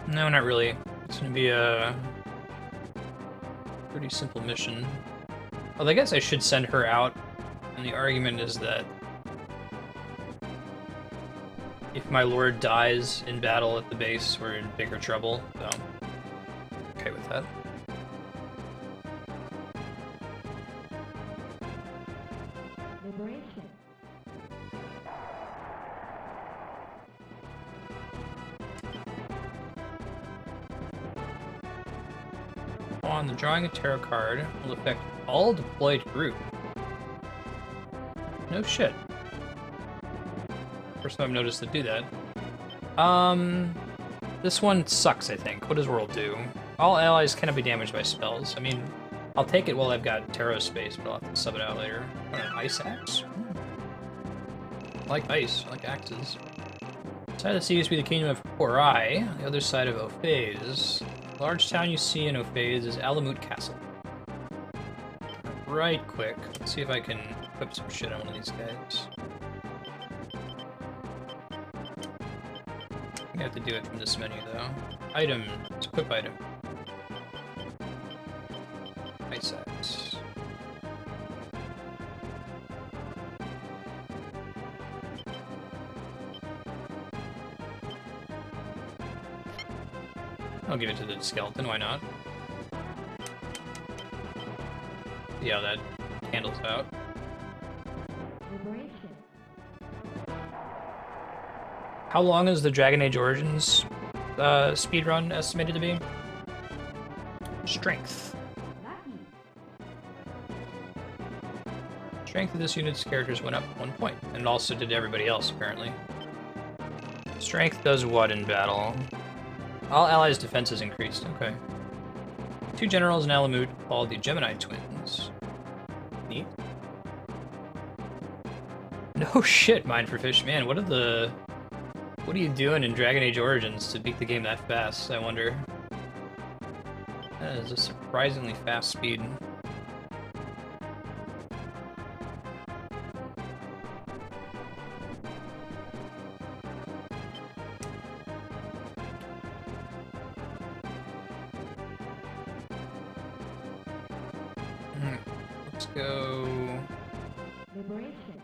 No, not really. It's gonna be a pretty simple mission. Well, I guess I should send her out, and the argument is that if my lord dies in battle at the base, we're in bigger trouble, so okay with that. On drawing a tarot card will affect all deployed group. No shit. First time I've noticed to do that. This one sucks, I think. What does World do? All allies cannot be damaged by spells. I mean, I'll take it while I've got tarot space, but I'll have to sub it out later. What, an ice axe? I like ice. I like axes. Side of the sea used to be the kingdom of Korai. The other side of Ophase. The large town you see in Ophase is Alamut Castle. Right quick. Let's see if I can equip some shit on one of these guys. I have to do it from this menu, though. Item. Equip item. I'll give it to the skeleton, why not? See how that handles out. How long is the Dragon Age Origins speedrun estimated to be? Strength. Strength of this unit's characters went up 1 point, and also did everybody else, apparently. Strength does what in battle? All allies' defenses increased, okay. 2 generals in Alamut called the Gemini twins. Neat. No shit, Mind for Fish. Man, what are you doing in Dragon Age Origins to beat the game that fast, I wonder? That is a surprisingly fast speed. Let's go. Liberation.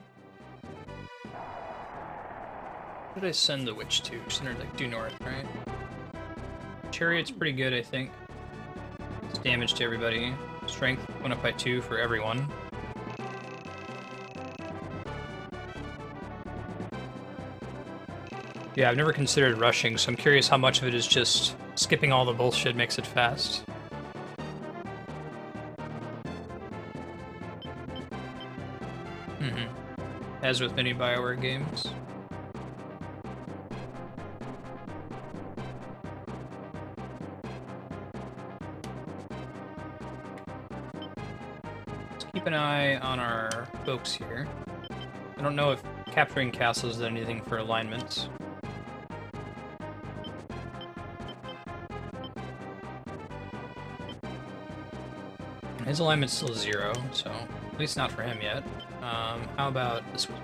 Where did I send the witch to? Send her like due north, right? Chariot's pretty good, I think. It's damage to everybody. Strength went up by 2 for everyone. Yeah, I've never considered rushing, so I'm curious how much of it is just skipping all the bullshit makes it fast. As with many BioWare games. Let's keep an eye on our folks here. I don't know if capturing castles did anything for alignments. His alignment's still 0, so at least not for him yet. How about this one?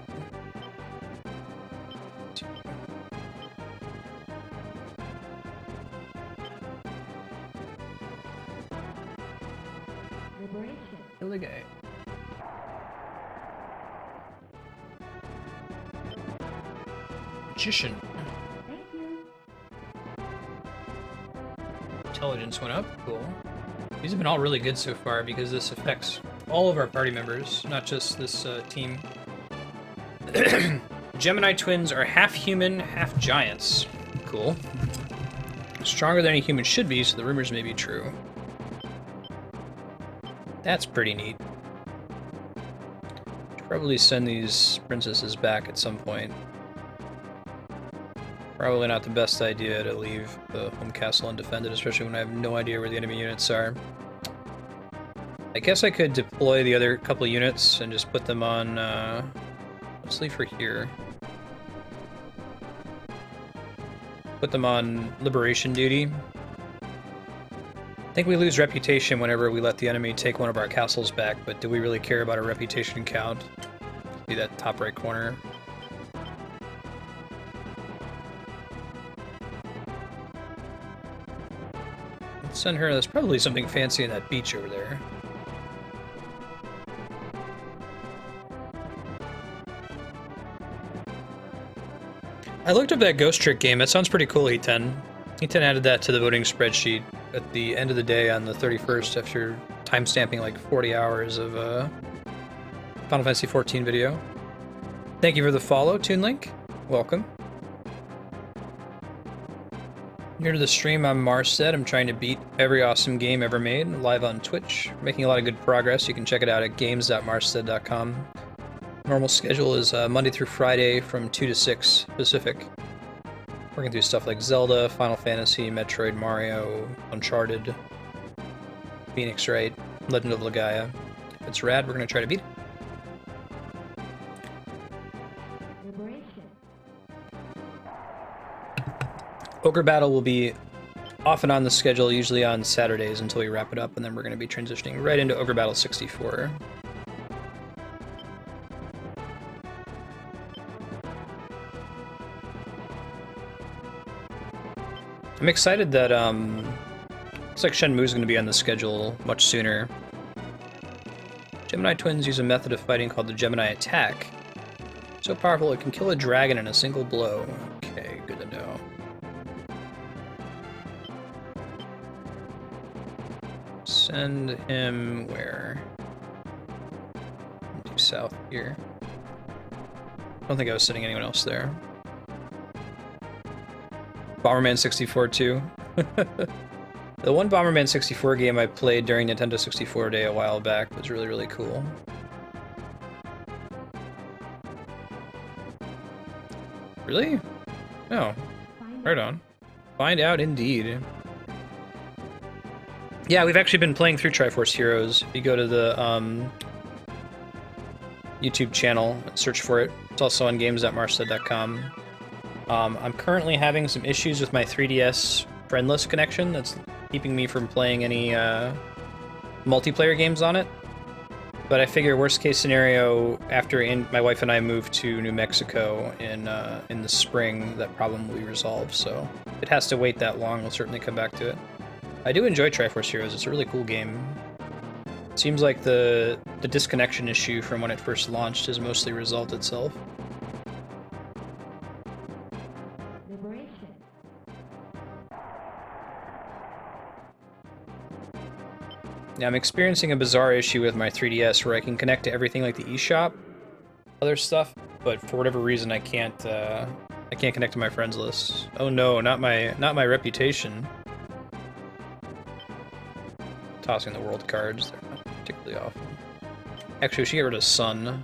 Kill the guy. Magician. Thank you. Intelligence went up. Cool. These have been all really good so far because this affects all of our party members, not just this team. Gemini twins are half human, half giants. Cool. Stronger than any human should be, so the rumors may be true. That's pretty neat. Should probably send these princesses back at some point. Probably not the best idea to leave the home castle undefended, especially when I have no idea where the enemy units are. I guess I could deploy the other couple units and just put them on, let's leave her here. Put them on liberation duty. I think we lose reputation whenever we let the enemy take one of our castles back, but do we really care about a reputation count? See that top right corner? Let's send her, there's probably something fancy in that beach over there. I looked up that Ghost Trick game. That sounds pretty cool, E10. E10 added that to the voting spreadsheet at the end of the day on the 31st after timestamping like 40 hours of Final Fantasy XIV video. Thank you for the follow, TuneLink. Welcome. New to the stream, I'm Marstead. I'm trying to beat every awesome game ever made, live on Twitch. Making a lot of good progress. You can check it out at games.marstead.com. Normal schedule is Monday through Friday from 2 to 6 Pacific. Working through stuff like Zelda, Final Fantasy, Metroid, Mario, Uncharted, Phoenix Wright, Legend of Legaia. If it's rad, we're going to try to beat it. Ogre Battle will be off and on the schedule, usually on Saturdays until we wrap it up, and then we're going to be transitioning right into Ogre Battle 64. I'm excited that, looks like Shenmue's going to be on the schedule much sooner. Gemini twins use a method of fighting called the Gemini attack. So powerful it can kill a dragon in a single blow. Okay, good to know. Send him where? Do south here. I don't think I was sending anyone else there. Bomberman 64 too. The one Bomberman 64 game I played during Nintendo 64 Day a while back was really, really cool. Really? No. Right on. Find out indeed. Yeah, we've actually been playing through Triforce Heroes. If you go to the YouTube channel and search for it, it's also on games.marstead.com. I'm currently having some issues with my 3DS friendless connection that's keeping me from playing any multiplayer games on it. But I figure worst case scenario, after my wife and I move to New Mexico in the spring, that problem will be resolved. So if it has to wait that long, we'll certainly come back to it. I do enjoy Triforce Heroes. It's a really cool game. It seems like the disconnection issue from when it first launched has mostly resolved itself. Yeah, I'm experiencing a bizarre issue with my 3DS where I can connect to everything like the eShop, other stuff, but for whatever reason I can't connect to my friends list. Oh no, not my reputation. Tossing the world cards, they're not particularly awful. Actually, we should get rid of Sun.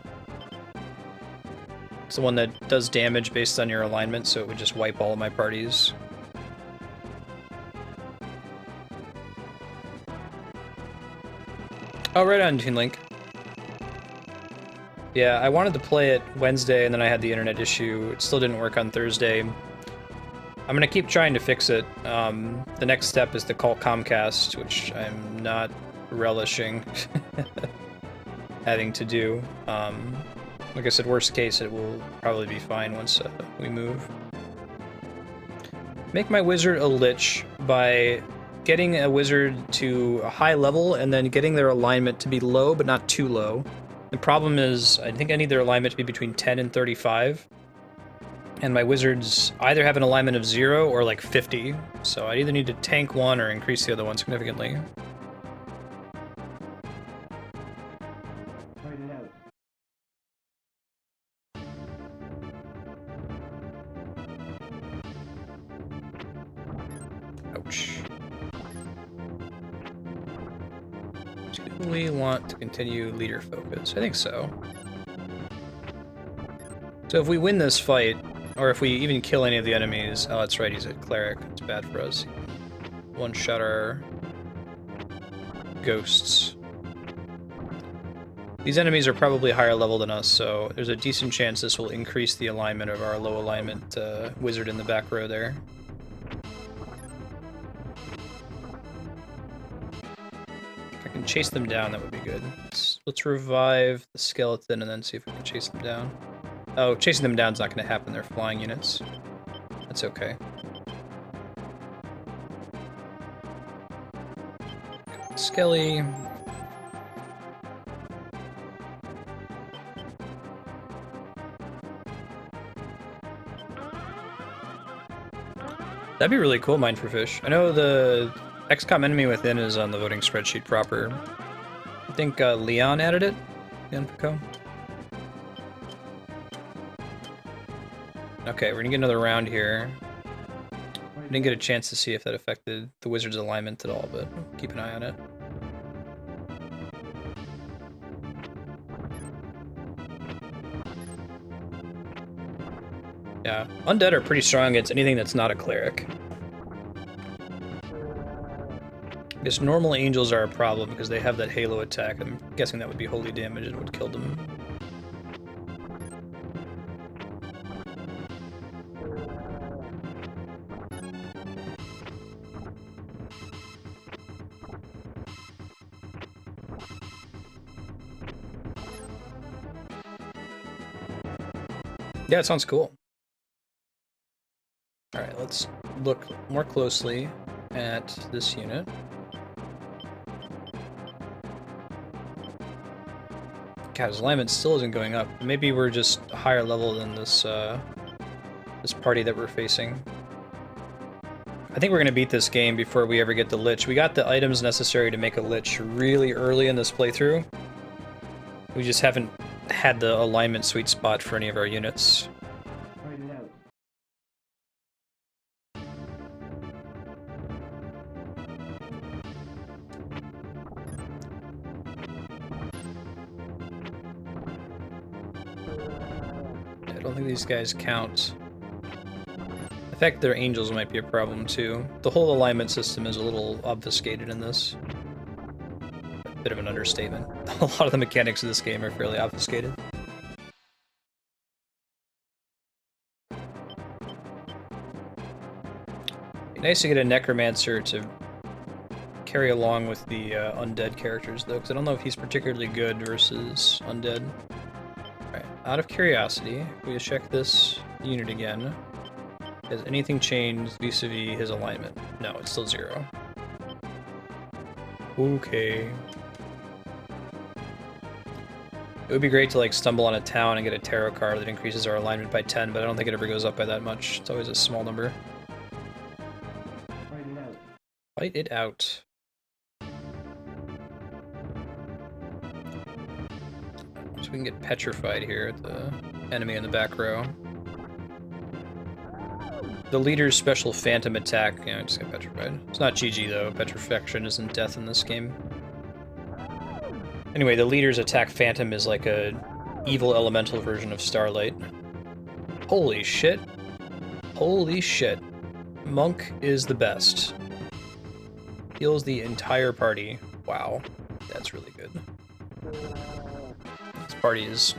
It's the one that does damage based on your alignment, so it would just wipe all of my parties. Oh, right on, Toon Link. Yeah, I wanted to play it Wednesday, and then I had the internet issue. It still didn't work on Thursday. I'm gonna keep trying to fix it. The next step is to call Comcast, which I'm not relishing having to do. Like I said, worst case, it will probably be fine once we move. Make my wizard a lich by getting a wizard to a high level and then getting their alignment to be low, but not too low. The problem is, I think I need their alignment to be between 10 and 35. And my wizards either have an alignment of 0 or like 50. So I either need to tank one or increase the other one significantly. Ouch. Do we want to continue leader focus? I think so. So if we win this fight, or if we even kill any of the enemies... Oh, that's right, he's a cleric. It's bad for us. One-shot our ghosts. These enemies are probably higher level than us, so there's a decent chance this will increase the alignment of our low alignment wizard in the back row there. If I can chase them down, that would be good. Let's revive the skeleton and then see if we can chase them down. Oh, chasing them down is not going to happen. They're flying units. That's okay. Skelly. That'd be really cool, Mine for Fish. I know the XCOM Enemy Within is on the voting spreadsheet proper. I think Leon added it. Leon Pico. Okay, we're gonna get another round here. We didn't get a chance to see if that affected the wizard's alignment at all, but keep an eye on it. Yeah, undead are pretty strong against anything that's not a cleric. I guess normal angels are a problem because they have that halo attack. I'm guessing that would be holy damage and would kill them. Yeah, it sounds cool. Alright, let's look more closely at this unit. God, his alignment still isn't going up. Maybe we're just higher level than this this party that we're facing. I think we're gonna beat this game before we ever get the Lich. We got the items necessary to make a Lich really early in this playthrough. We just haven't had the alignment sweet spot for any of our units. I don't think these guys count. In fact, their angels might be a problem too. The whole alignment system is a little obfuscated in this. A bit of an understatement. A lot of the mechanics of this game are fairly obfuscated. Be nice to get a necromancer to carry along with the undead characters though, because I don't know if he's particularly good versus undead. Alright, out of curiosity, we check this unit again. Has anything changed vis-a-vis his alignment? No, it's still 0. Okay. It would be great to like stumble on a town and get a tarot card that increases our alignment by 10, but I don't think it ever goes up by that much. It's always a small number. Fight it out. So we can get petrified here at the enemy in the back row. The leader's special phantom attack, yeah, I just got petrified. It's not GG though, petrifaction isn't death in this game. Anyway, the leader's attack phantom is like a evil elemental version of Starlight. Holy shit. Holy shit. Monk is the best. Heals the entire party. Wow, that's really good. This party is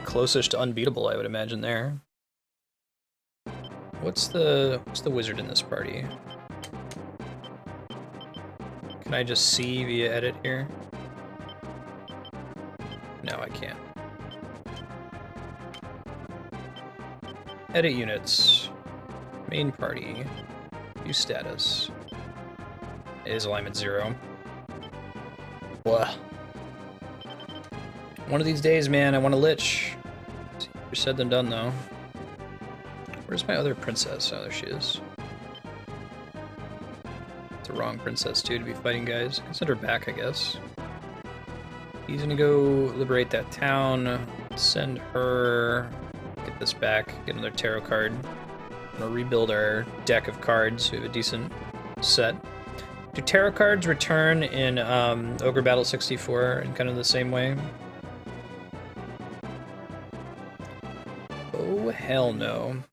closest to unbeatable, I would imagine there. What's the wizard in this party? Can I just see via edit here? No, I can't. Edit units. Main party. View status. It is alignment 0. Blah. One of these days, man, I want a Lich. Easier said than done, though. Where's my other princess? Oh, there she is. It's the wrong princess, too, to be fighting guys. I can send her back, I guess. He's gonna go liberate that town. Send her... Get this back. Get another tarot card. I'm gonna rebuild our deck of cards so we have a decent set. Do tarot cards return in Ogre Battle 64 in kind of the same way? Oh, hell no.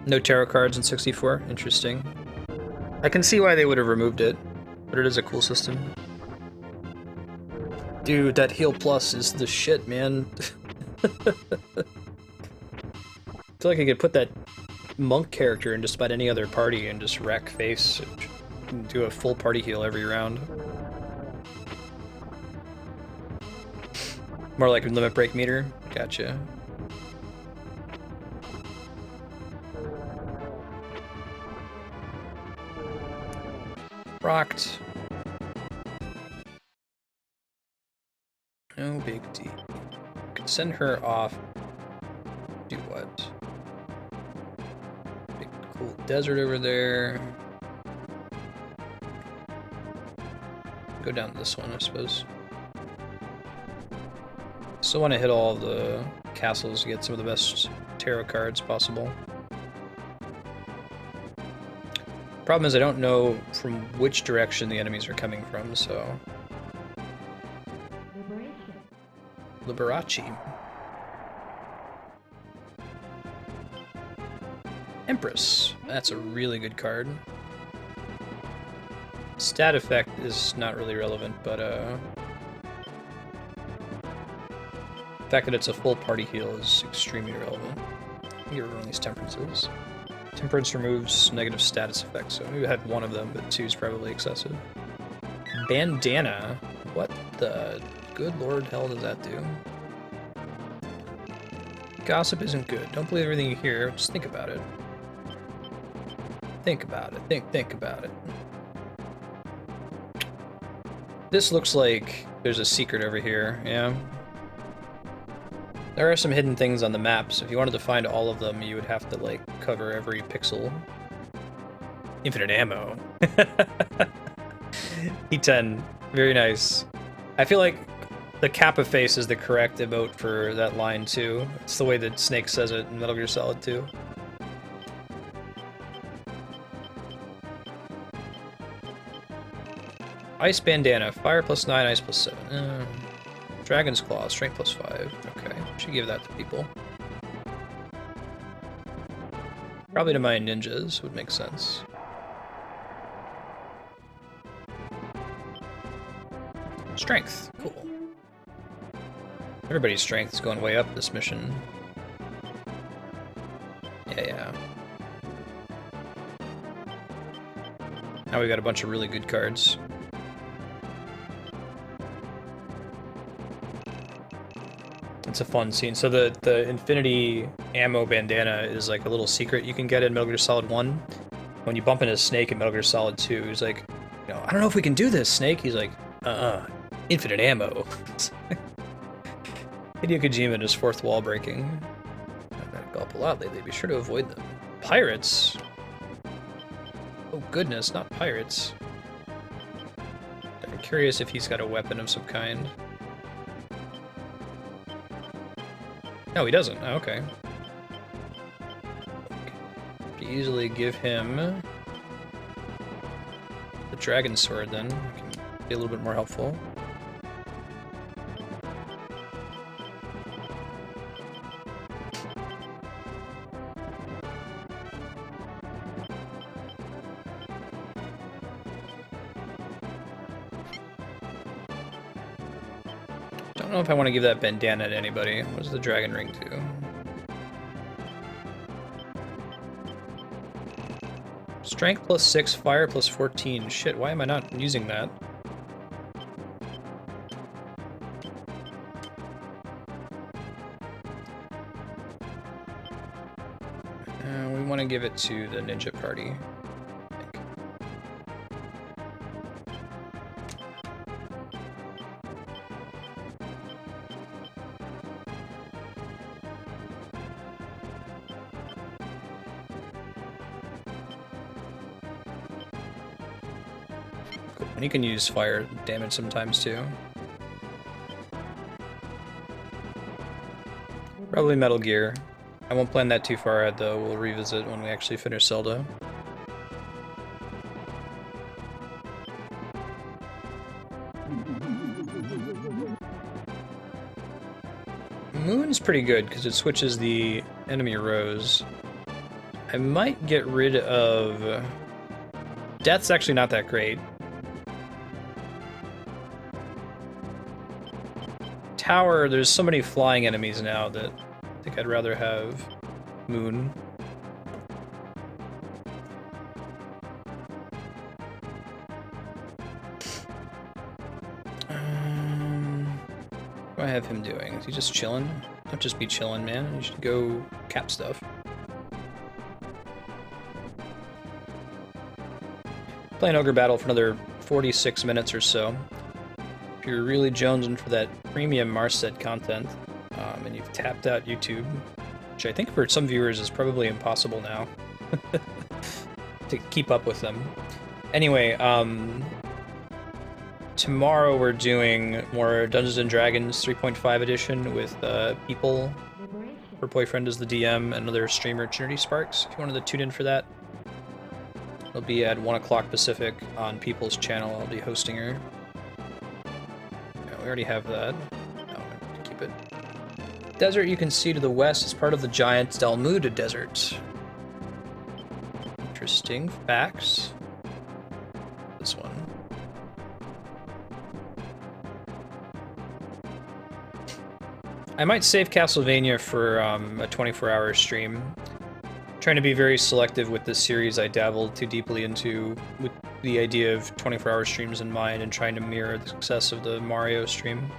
No tarot cards in 64? Interesting. I can see why they would have removed it, but it is a cool system. Dude, that heal plus is the shit, man. I feel like I could put that monk character in just about any other party and just wreck face. And do a full party heal every round. More like a limit break meter? Gotcha. Rocked. No big deal. Could send her off. Do what? Big cool desert over there. Go down this one, I suppose. Still want to hit all the castles to get some of the best tarot cards possible. Problem is I don't know from which direction the enemies are coming from, so... Liberace. Empress. That's a really good card. Stat effect is not really relevant, but the fact that it's a full party heal is extremely relevant. I can get rid of these temperances. Temperance removes negative status effects, so we had one of them, but 2 is probably excessive. Bandana. What the good lord hell does that do? Gossip isn't good. Don't believe everything you hear. Just think about it. Think about it. Think about it. This looks like there's a secret over here, yeah? There are some hidden things on the map, so if you wanted to find all of them, you would have to, like, cover every pixel. Infinite ammo. E10. Very nice. I feel like the Kappa face is the correct emote for that line, too. It's the way that Snake says it in Metal Gear Solid 2. Ice Bandana, Fire +9, Ice +7. Dragon's Claw, Strength +5. Okay, should give that to people. Probably to my ninjas would make sense. Strength, cool. Everybody's strength is going way up this mission. Yeah. Now we got a bunch of really good cards. It's a fun scene. So the Infinity Ammo Bandana is like a little secret you can get in Metal Gear Solid 1. When you bump into Snake in Metal Gear Solid 2, he's like, you know, I don't know if we can do this, Snake. He's like, infinite ammo. Hideo Kojima and his fourth wall breaking. I've got to go up a lot lately. Be sure to avoid them. Pirates? Oh goodness, not pirates. I'm curious if he's got a weapon of some kind. No, he doesn't. Oh, okay. Could easily give him the dragon sword then. Can be a little bit more helpful. I don't know if I want to give that bandana to anybody. What does the dragon ring do? Strength +6, fire +14. Shit, why am I not using that? We want to give it to the ninja party. And you can use fire damage sometimes too. Probably Metal Gear. I won't plan that too far ahead though, we'll revisit when we actually finish Zelda. Moon's pretty good because it switches the enemy rows. I might get rid of... Death's actually not that great. Tower, there's so many flying enemies now that I think I'd rather have Moon. What do I have him doing? Is he just chilling? Don't just be chilling, man. You should go cap stuff. Playing Ogre Battle for another 46 minutes or so. If you're really jonesing for that premium Marset content, and you've tapped out YouTube, which I think for some viewers is probably impossible now to keep up with them. Anyway, tomorrow we're doing more Dungeons & Dragons 3.5 edition with People. Her boyfriend is the DM, and another streamer, Trinity Sparks, if you wanted to tune in for that. It'll be at 1 o'clock Pacific on People's channel. I'll be hosting her. We already have that. No, I'm going to keep it. Desert you can see to the west is part of the giant Dalmuda Desert. Interesting facts. This one. I might save Castlevania for a 24-hour stream. I'm trying to be very selective with this series I dabbled too deeply into with the idea of 24-hour streams in mind and trying to mirror the success of the Mario stream.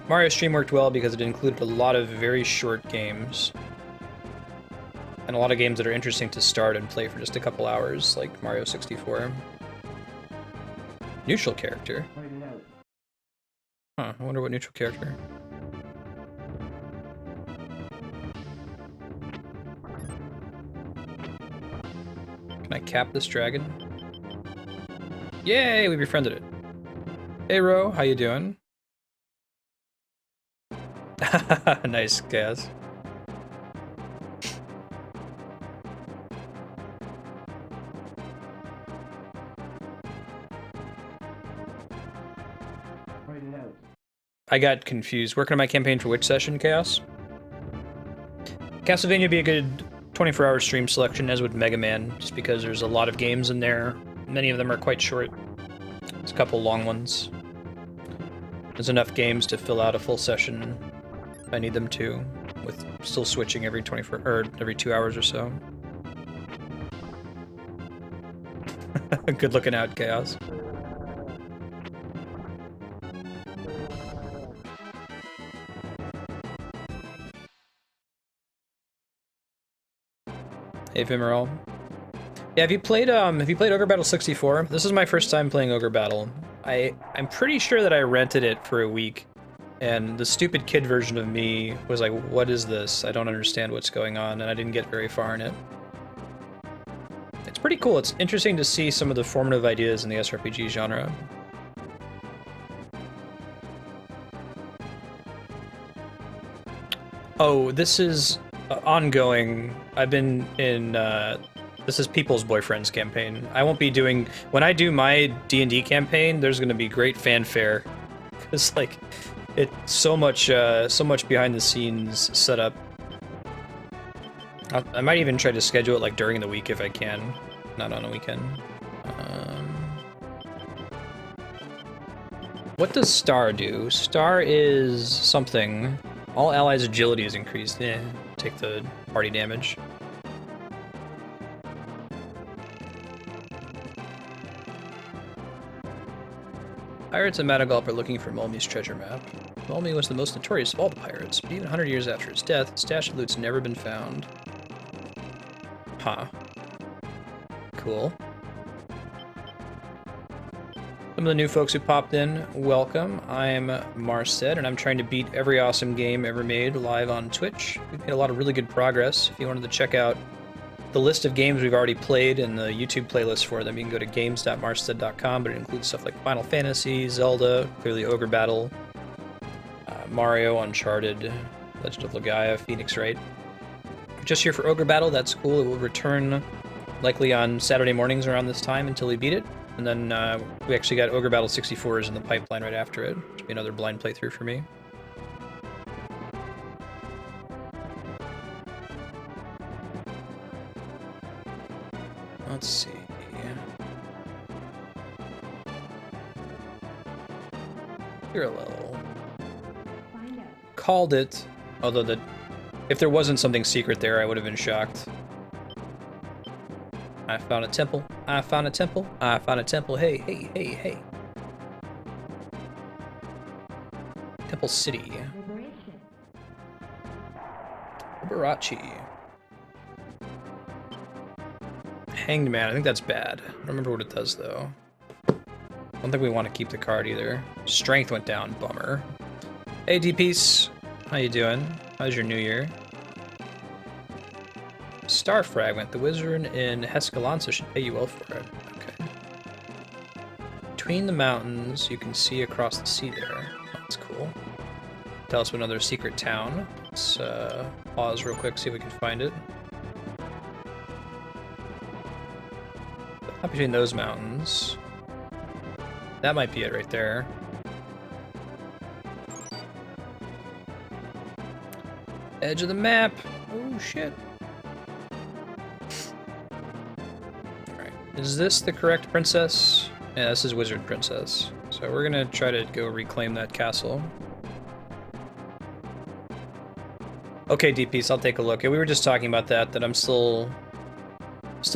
Mario stream worked well because it included a lot of very short games. And a lot of games that are interesting to start and play for just a couple hours, like Mario 64. Neutral character? Huh, I wonder what neutral character. Can I cap this dragon? Yay, we befriended it. Hey Ro, how you doing? Nice, Gaz. I got confused. Working on my campaign for which session, Chaos? Castlevania would be a good 24-hour stream selection, as would Mega Man, just because there's a lot of games in there. Many of them are quite short. There's a couple long ones. There's enough games to fill out a full session if I need them to, with still switching every 24 or every 2 hours or so. Good looking out, Chaos. Hey Vimeral. Yeah, have you played Ogre Battle 64? This is my first time playing Ogre Battle. I'm pretty sure that I rented it for a week, and the stupid kid version of me was like, what is this? I don't understand what's going on, and I didn't get very far in it. It's pretty cool. It's interesting to see some of the formative ideas in the SRPG genre. Oh, this is ongoing. I've been in, this is People's Boyfriends campaign. I won't be doing, when I do my D&D campaign, there's going to be great fanfare. Because, like, it's so much behind the scenes setup. I might even try to schedule it, like, during the week if I can. Not on a weekend. What does Star do? Star is something. All allies' agility is increased. Take the party damage. Pirates of Madrigal are looking for Mulmy's treasure map. Mulmy was the most notorious of all the pirates, but even 100 years after his death, his stash of loot's never been found. Huh. Cool. Some of the new folks who popped in, welcome. I'm Marstead, and I'm trying to beat every awesome game ever made live on Twitch. We've made a lot of really good progress. If you wanted to check out the list of games we've already played and the YouTube playlist for them, you can go to games.marstead.com, but it includes stuff like Final Fantasy, Zelda, clearly Ogre Battle, Mario, Uncharted, Legend of Legaia, Phoenix Wright. If you're just here for Ogre Battle, that's cool. It will return likely on Saturday mornings around this time until we beat it. And then we actually got Ogre Battle 64 is in the pipeline right after it, which will be another blind playthrough for me. Let's see. Parallel. Called it, although if there wasn't something secret there, I would have been shocked. I found a temple. I found a temple. I found a temple. Hey, hey, hey, hey. Temple City. Liberace. Hanged Man. I think that's bad. I don't remember what it does, though. I don't think we want to keep the card, either. Strength went down. Bummer. Hey, D-Piece. How you doing? How's your new year? Star Fragment. The wizard in Hescalonsa should pay you well for it. Okay. Between the mountains, you can see across the sea there. Oh, that's cool. Tell us another secret town. Let's pause real quick, see if we can find it. Not between those mountains. That might be it right there. Edge of the map. Oh, shit. Is this the correct princess? Yeah, this is Wizard Princess. So we're gonna try to go reclaim that castle. Okay, D-Piece, I'll take a look. Yeah, we were just talking about that I'm still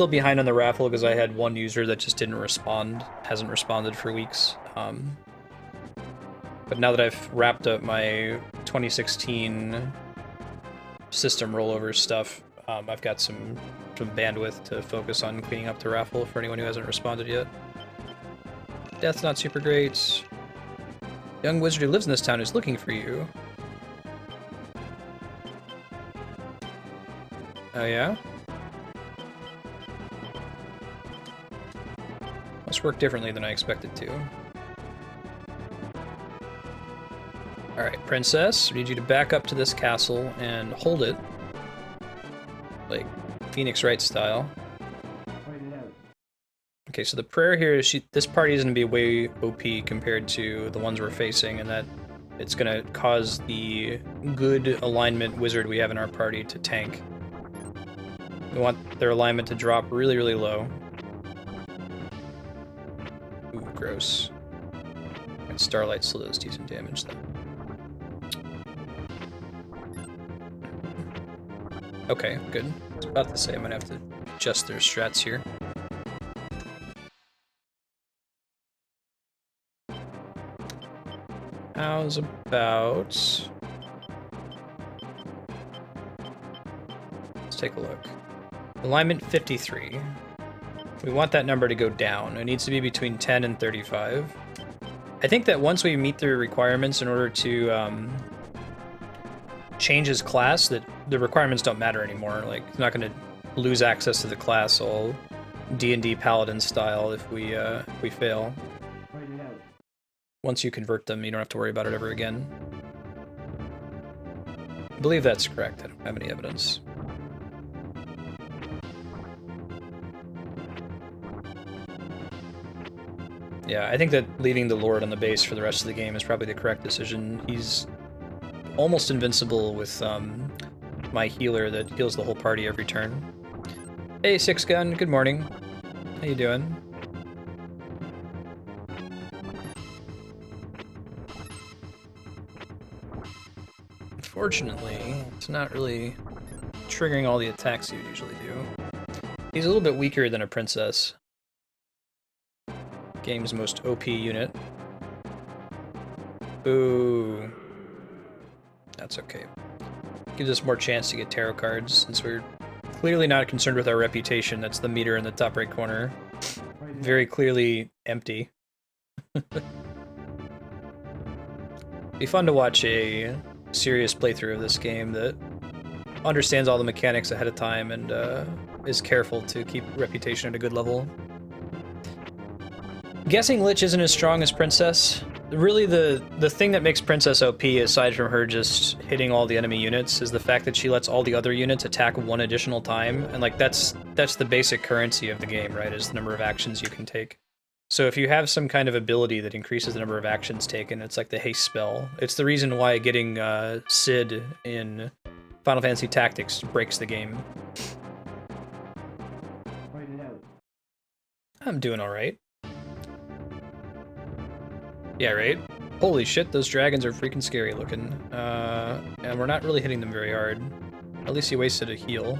behind on the raffle because I had one user that just didn't respond, hasn't responded for weeks. But now that I've wrapped up my 2016 system rollover stuff, I've got some bandwidth to focus on cleaning up the raffle for anyone who hasn't responded yet. Death's not super great. Young wizard who lives in this town is looking for you. Oh yeah? Must work differently than I expected to. Alright, princess, I need you to back up to this castle and hold it. Like, Phoenix Wright style. Okay, so the prayer here is this party is going to be way OP compared to the ones we're facing, and that it's going to cause the good alignment wizard we have in our party to tank. We want their alignment to drop really, really low. Ooh, gross. And Starlight still does decent damage, though. Okay, good. I was about to say I'm gonna have to adjust their strats here. How's about... Let's take a look. Alignment 53. We want that number to go down. It needs to be between 10 and 35. I think that once we meet the requirements in order to change his class, that the requirements don't matter anymore. Like, he's not going to lose access to the class all D&D Paladin style if we fail. Once you convert them, you don't have to worry about it ever again. I believe that's correct. I don't have any evidence. Yeah, I think that leaving the Lord on the base for the rest of the game is probably the correct decision. He's almost invincible with my healer that heals the whole party every turn. Hey, Six Gun, good morning. How you doing? Unfortunately, it's not really triggering all the attacks you usually do. He's a little bit weaker than a princess. Game's most OP unit. Boo. That's okay. Gives us more chance to get tarot cards, since we're clearly not concerned with our reputation. That's the meter in the top right corner. Very clearly empty. Be fun to watch a serious playthrough of this game that understands all the mechanics ahead of time and is careful to keep reputation at a good level. Guessing Lich isn't as strong as Princess. Really, the thing that makes Princess OP, aside from her just hitting all the enemy units, is the fact that she lets all the other units attack one additional time, and like that's the basic currency of the game, right? Is the number of actions you can take. So if you have some kind of ability that increases the number of actions taken, it's like the haste spell. It's the reason why getting Sid in Final Fantasy Tactics breaks the game. I'm doing all right. Yeah, right? Holy shit, those dragons are freaking scary looking. And we're not really hitting them very hard. At least he wasted a heal.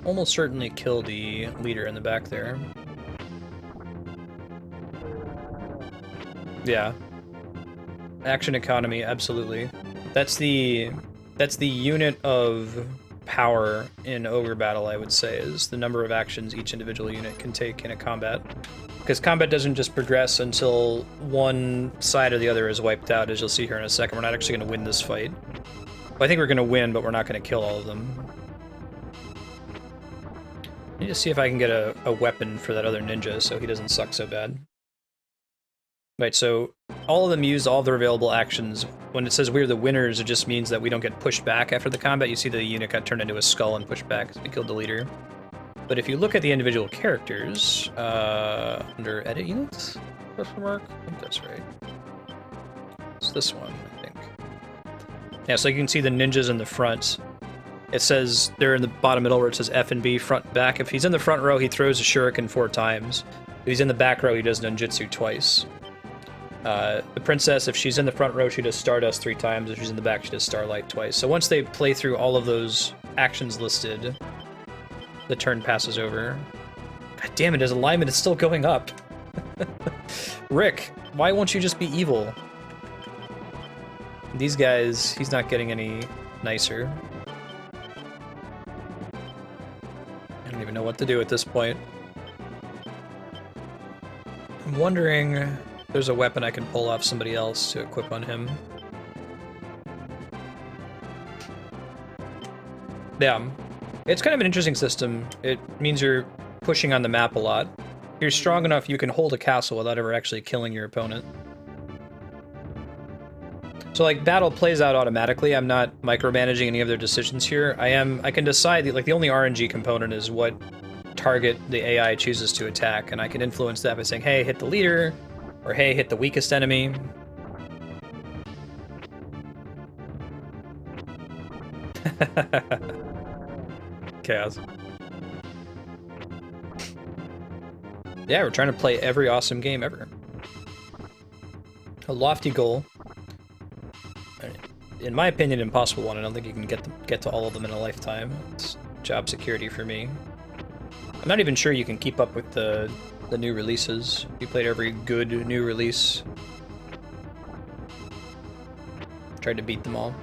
Almost certainly kill the leader in the back there. Yeah. Action economy, absolutely. That's the unit of power in Ogre battle, I would say, is the number of actions each individual unit can take in a combat. Because combat doesn't just progress until one side or the other is wiped out, as you'll see here in a second. We're not actually going to win this fight. Well, I think we're going to win, but we're not going to kill all of them. I need to see if I can get a weapon for that other ninja so he doesn't suck so bad. Right, so all of them use all their available actions. When it says we're the winners, it just means that we don't get pushed back after the combat. You see the unit got turned into a skull and pushed back because we killed the leader. But if you look at the individual characters, under edit units, question mark? I think that's right. It's this one, I think. Yeah, so you can see the ninjas in the front. It says they're in the bottom middle where it says F and B, front, back. If he's in the front row, he throws a shuriken 4 times. If he's in the back row, he does ninjutsu twice. The princess, if she's in the front row, she does Stardust 3 times. If she's in the back, she does Starlight twice. So once they play through all of those actions listed, the turn passes over. God damn it, his alignment is still going up. Rick, why won't you just be evil? These guys, he's not getting any nicer. I don't even know what to do at this point. I'm wondering if there's a weapon I can pull off somebody else to equip on him. Yeah, it's kind of an interesting system. It means you're pushing on the map a lot. If you're strong enough, you can hold a castle without ever actually killing your opponent. So like battle plays out automatically. I'm not micromanaging any of their decisions here. I can decide that, like, the only RNG component is what target the AI chooses to attack, and I can influence that by saying, hey, hit the leader, or hey, hit the weakest enemy. Chaos. Yeah, we're trying to play every awesome game ever. A lofty goal. In my opinion, an impossible one. I don't think you can get to all of them in a lifetime. It's job security for me. I'm not even sure you can keep up with the new releases. You played every good new release. Tried to beat them all.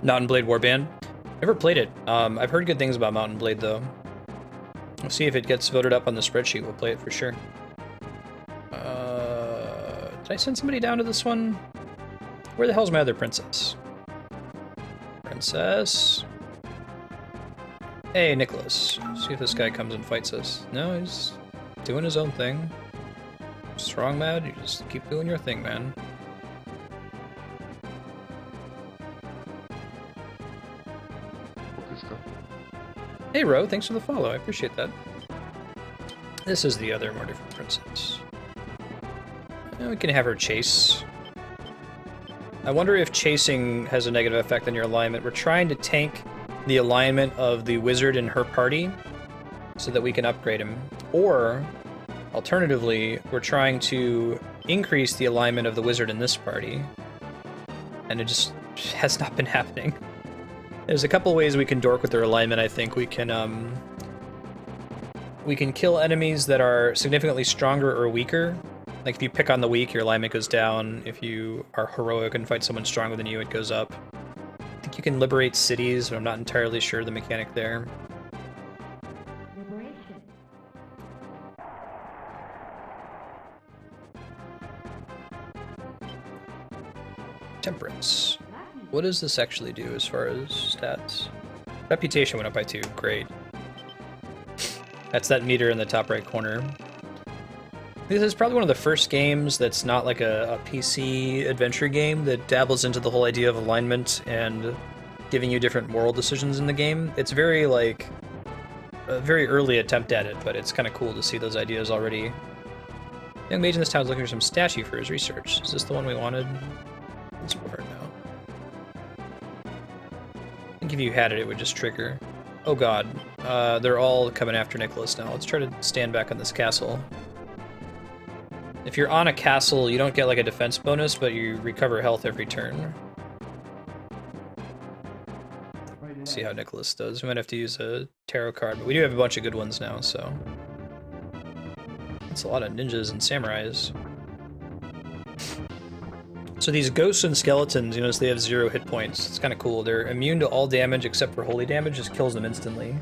Mountain Blade Warband. Never played it. I've heard good things about Mountain Blade, though. We'll see if it gets voted up on the spreadsheet. We'll play it for sure. Did I send somebody down to this one? Where the hell's my other princess? Princess. Hey, Nicholas. See if this guy comes and fights us. No, he's doing his own thing. Strong, mad? You just keep doing your thing, man. Hey, Ro, thanks for the follow. I appreciate that. This is the other, more different princess. We can have her chase. I wonder if chasing has a negative effect on your alignment. We're trying to tank the alignment of the wizard in her party so that we can upgrade him. Or, alternatively, we're trying to increase the alignment of the wizard in this party. And it just has not been happening. There's a couple ways we can dork with their alignment, I think. We can kill enemies that are significantly stronger or weaker. Like, if you pick on the weak, your alignment goes down. If you are heroic and fight someone stronger than you, it goes up. I think you can liberate cities, but I'm not entirely sure the mechanic there. Temperance. What does this actually do as far as stats? Reputation went up by 2. Great. That's that meter in the top right corner. This is probably one of the first games that's not like a PC adventure game that dabbles into the whole idea of alignment and giving you different moral decisions in the game. It's very, like, a very early attempt at it, but it's kind of cool to see those ideas already. Young mage in this town is looking for some statue for his research. Is this the one we wanted? Let's put her now. I think if you had it, it would just trigger. Oh god. They're all coming after Nicholas now. Let's try to stand back on this castle. If you're on a castle, you don't get like a defense bonus, but you recover health every turn. Let's see how Nicholas does. We might have to use a tarot card, but we do have a bunch of good ones now, so... That's a lot of ninjas and samurais. So these ghosts and skeletons, you notice they have 0 hit points. It's kind of cool. They're immune to all damage except for holy damage, just kills them instantly.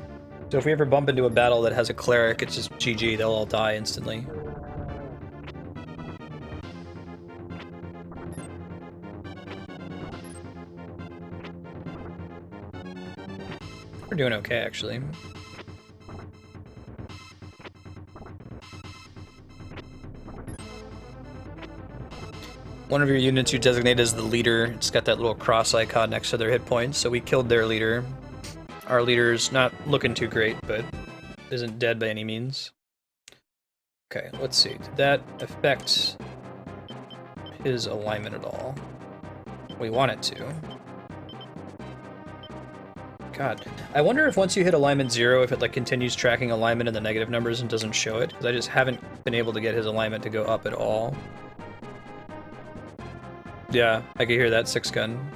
So if we ever bump into a battle that has a cleric, it's just GG, they'll all die instantly. We're doing okay, actually. One of your units you designate as the leader, it's got that little cross icon next to their hit points, so we killed their leader. Our leader's not looking too great, but isn't dead by any means. Okay, let's see. Did that affect his alignment at all? We want it to. God. I wonder if once you hit alignment 0, if it like continues tracking alignment in the negative numbers and doesn't show it, because I just haven't been able to get his alignment to go up at all. Yeah, I can hear that 6-gun.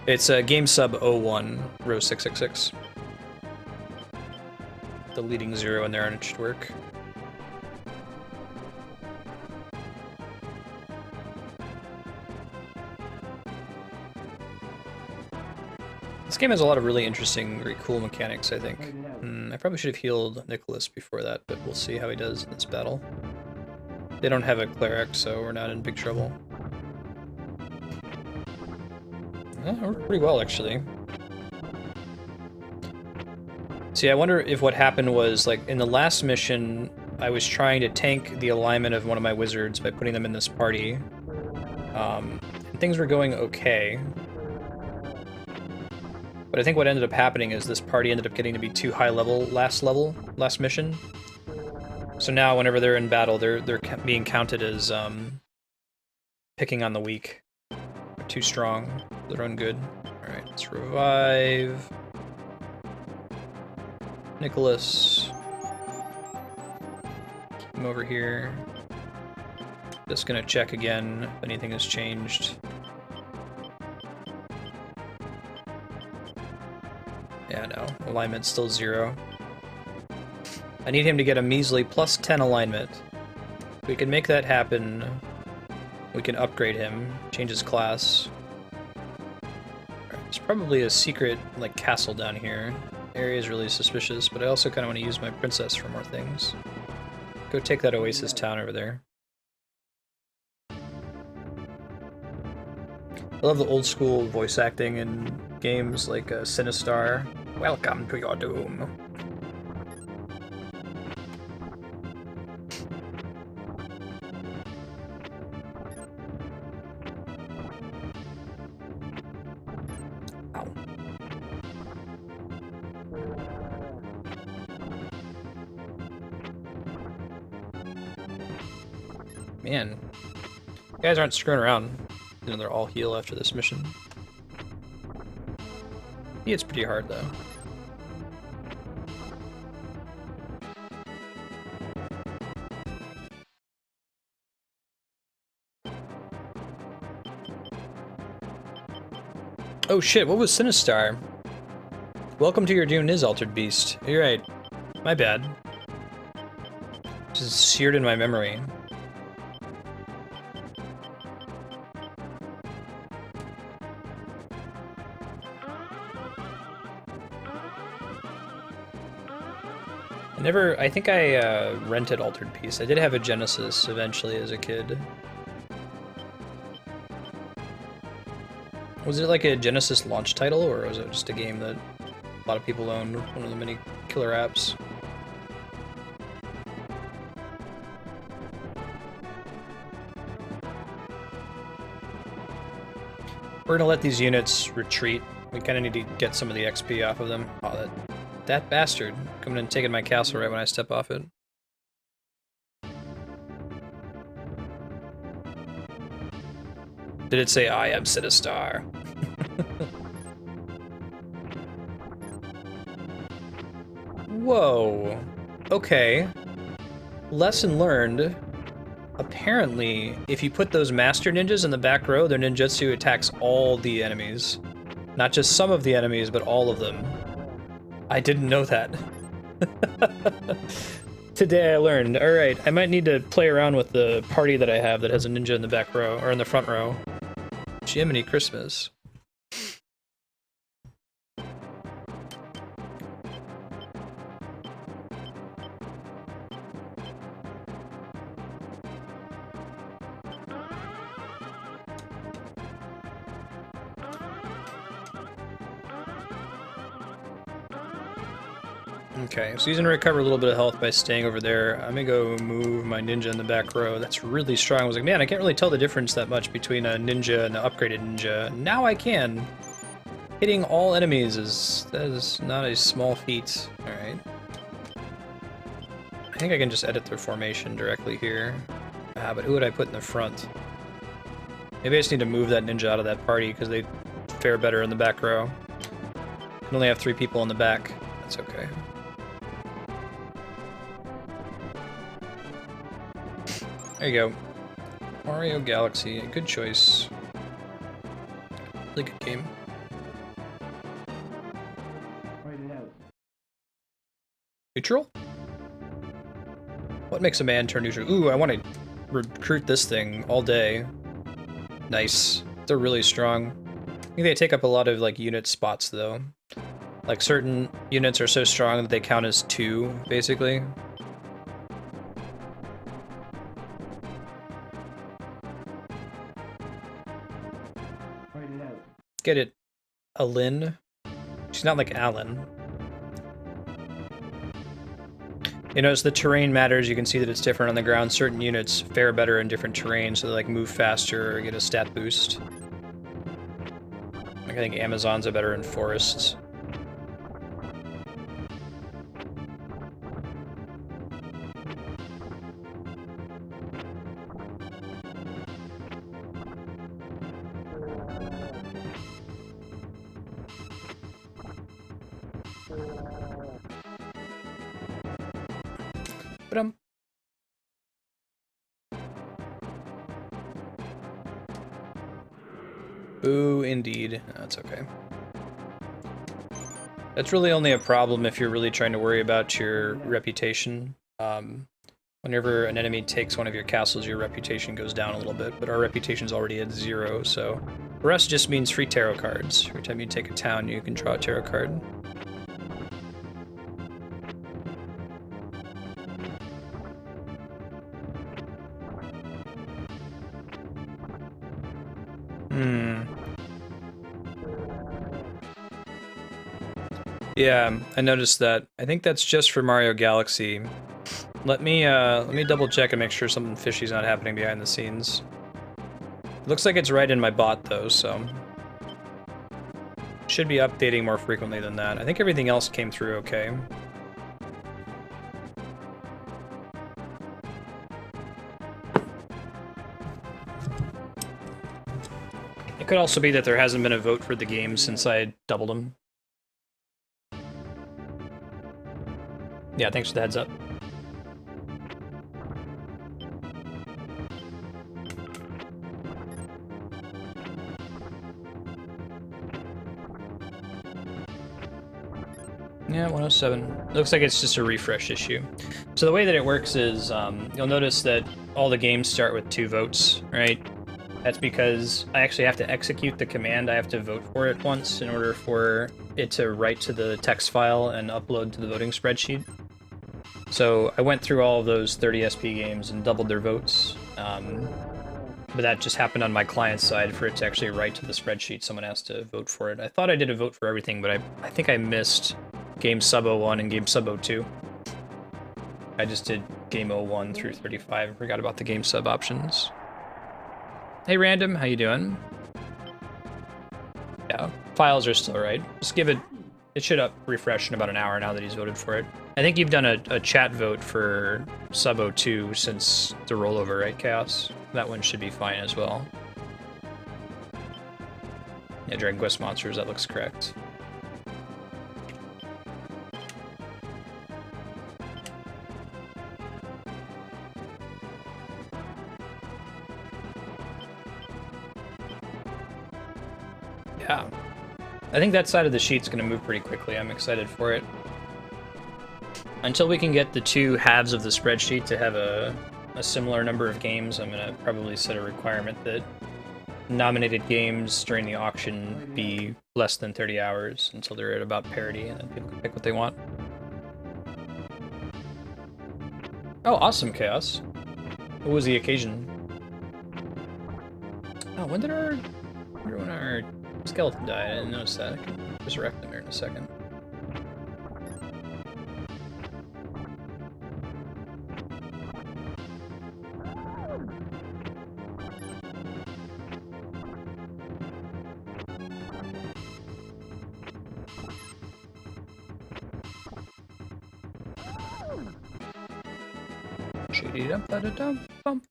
It's game sub 01, row 666. The leading 0 in there and it should work. This game has a lot of really interesting, very cool mechanics, I think. I probably should have healed Nicholas before that, but we'll see how he does in this battle. They don't have a cleric, so we're not in big trouble. Yeah, it worked pretty well, actually. See, I wonder if what happened was, like, in the last mission, I was trying to tank the alignment of one of my wizards by putting them in this party. And things were going okay. But I think what ended up happening is this party ended up getting to be too high level last mission. So now whenever they're in battle, they're being counted as picking on the weak. They're too strong. They're ungood. Alright, let's revive Nicholas. Keep him over here. Just gonna check again if anything has changed. Yeah, no. Alignment's still 0. I need him to get a measly plus 10 alignment. If we can make that happen, we can upgrade him, change his class. There's probably a secret, like, castle down here. Area is really suspicious, but I also kind of want to use my princess for more things. Go take that oasis town over there. I love the old school voice acting in games like Sinistar. Welcome to your doom. Ow. Man, you guys aren't screwing around. You know, they're all heal after this mission. It's pretty hard, though. Oh shit, what was Sinistar? Welcome to your doom is Altered Beast. You're right. My bad. Just seared in my memory. I think I rented Altered Beast. I did have a Genesis eventually as a kid. Was it like a Genesis launch title, or was it just a game that a lot of people owned? One of the many killer apps. We're gonna let these units retreat. We kind of need to get some of the XP off of them. Oh, that bastard coming and taking my castle right when I step off it. Did it say, I am Sinistar? Whoa. Okay. Lesson learned. Apparently, if you put those master ninjas in the back row, their ninjutsu attacks all the enemies. Not just some of the enemies, but all of them. I didn't know that. Today I learned. Alright, I might need to play around with the party that I have that has a ninja in the back row, or in the front row. Jiminy Christmas. Okay, so he's gonna recover a little bit of health by staying over there. I'm gonna go move my ninja in the back row. That's really strong. I was like, man, I can't really tell the difference that much between a ninja and an upgraded ninja. Now I can. Hitting all enemies that is not a small feat. Alright. I think I can just edit their formation directly here. But who would I put in the front? Maybe I just need to move that ninja out of that party because they fare better in the back row. You only have 3 people in the back. That's okay. There you go. Mario Galaxy, a good choice. Really good game. Neutral? What makes a man turn neutral? Ooh, I want to recruit this thing all day. Nice. They're really strong. I think they take up a lot of like unit spots though. Like certain units are so strong that they count as 2, basically. Get it. Alin. She's not like Alan. You notice the terrain matters. You can see that it's different on the ground. Certain units fare better in different terrain, so they like move faster or get a stat boost. Like, I think Amazons are better in forests. Boo, indeed. That's okay. That's really only a problem if you're really trying to worry about your reputation. Whenever an enemy takes one of your castles, your reputation goes down a little bit, but our reputation's already at 0, so for us it just means free tarot cards. Every time you take a town, you can draw a tarot card. Yeah, I noticed that. I think that's just for Mario Galaxy. Let me double check and make sure something fishy's not happening behind the scenes. It looks like it's right in my bot though, so should be updating more frequently than that. I think everything else came through okay. It could also be that there hasn't been a vote for the game since I doubled them. Yeah, thanks for the heads up. Yeah, 107. Looks like it's just a refresh issue. So the way that it works is, you'll notice that all the games start with 2 votes, right? That's because I actually have to execute the command. I have to vote for it once in order for it to write to the text file and upload to the voting spreadsheet. So I went through all of those 30 SP games and doubled their votes. But that just happened on my client side. For it to actually write to the spreadsheet, someone has to vote for it. I thought I did a vote for everything, but I think I missed game sub 01 and game sub 02. I just did game 01 through 35 and forgot about the game sub options. Hey Random, how you doing? Yeah, files are still right. Just give it, it should refresh in about an hour now that he's voted for it. I think you've done a chat vote for sub 02 since the rollover, right, Chaos? That one should be fine as well. Yeah, Dragon Quest Monsters, that looks correct. Yeah. I think that side of the sheet's going to move pretty quickly. I'm excited for it. Until we can get the 2 halves of the spreadsheet to have a similar number of games, I'm going to probably set a requirement that nominated games during the auction be less than 30 hours until they're at about parity, and then people can pick what they want. Oh, awesome, Chaos. What was the occasion? Oh, when did our skeleton die? I didn't notice that. I can resurrect them here in a second. Shady dum da dum bum.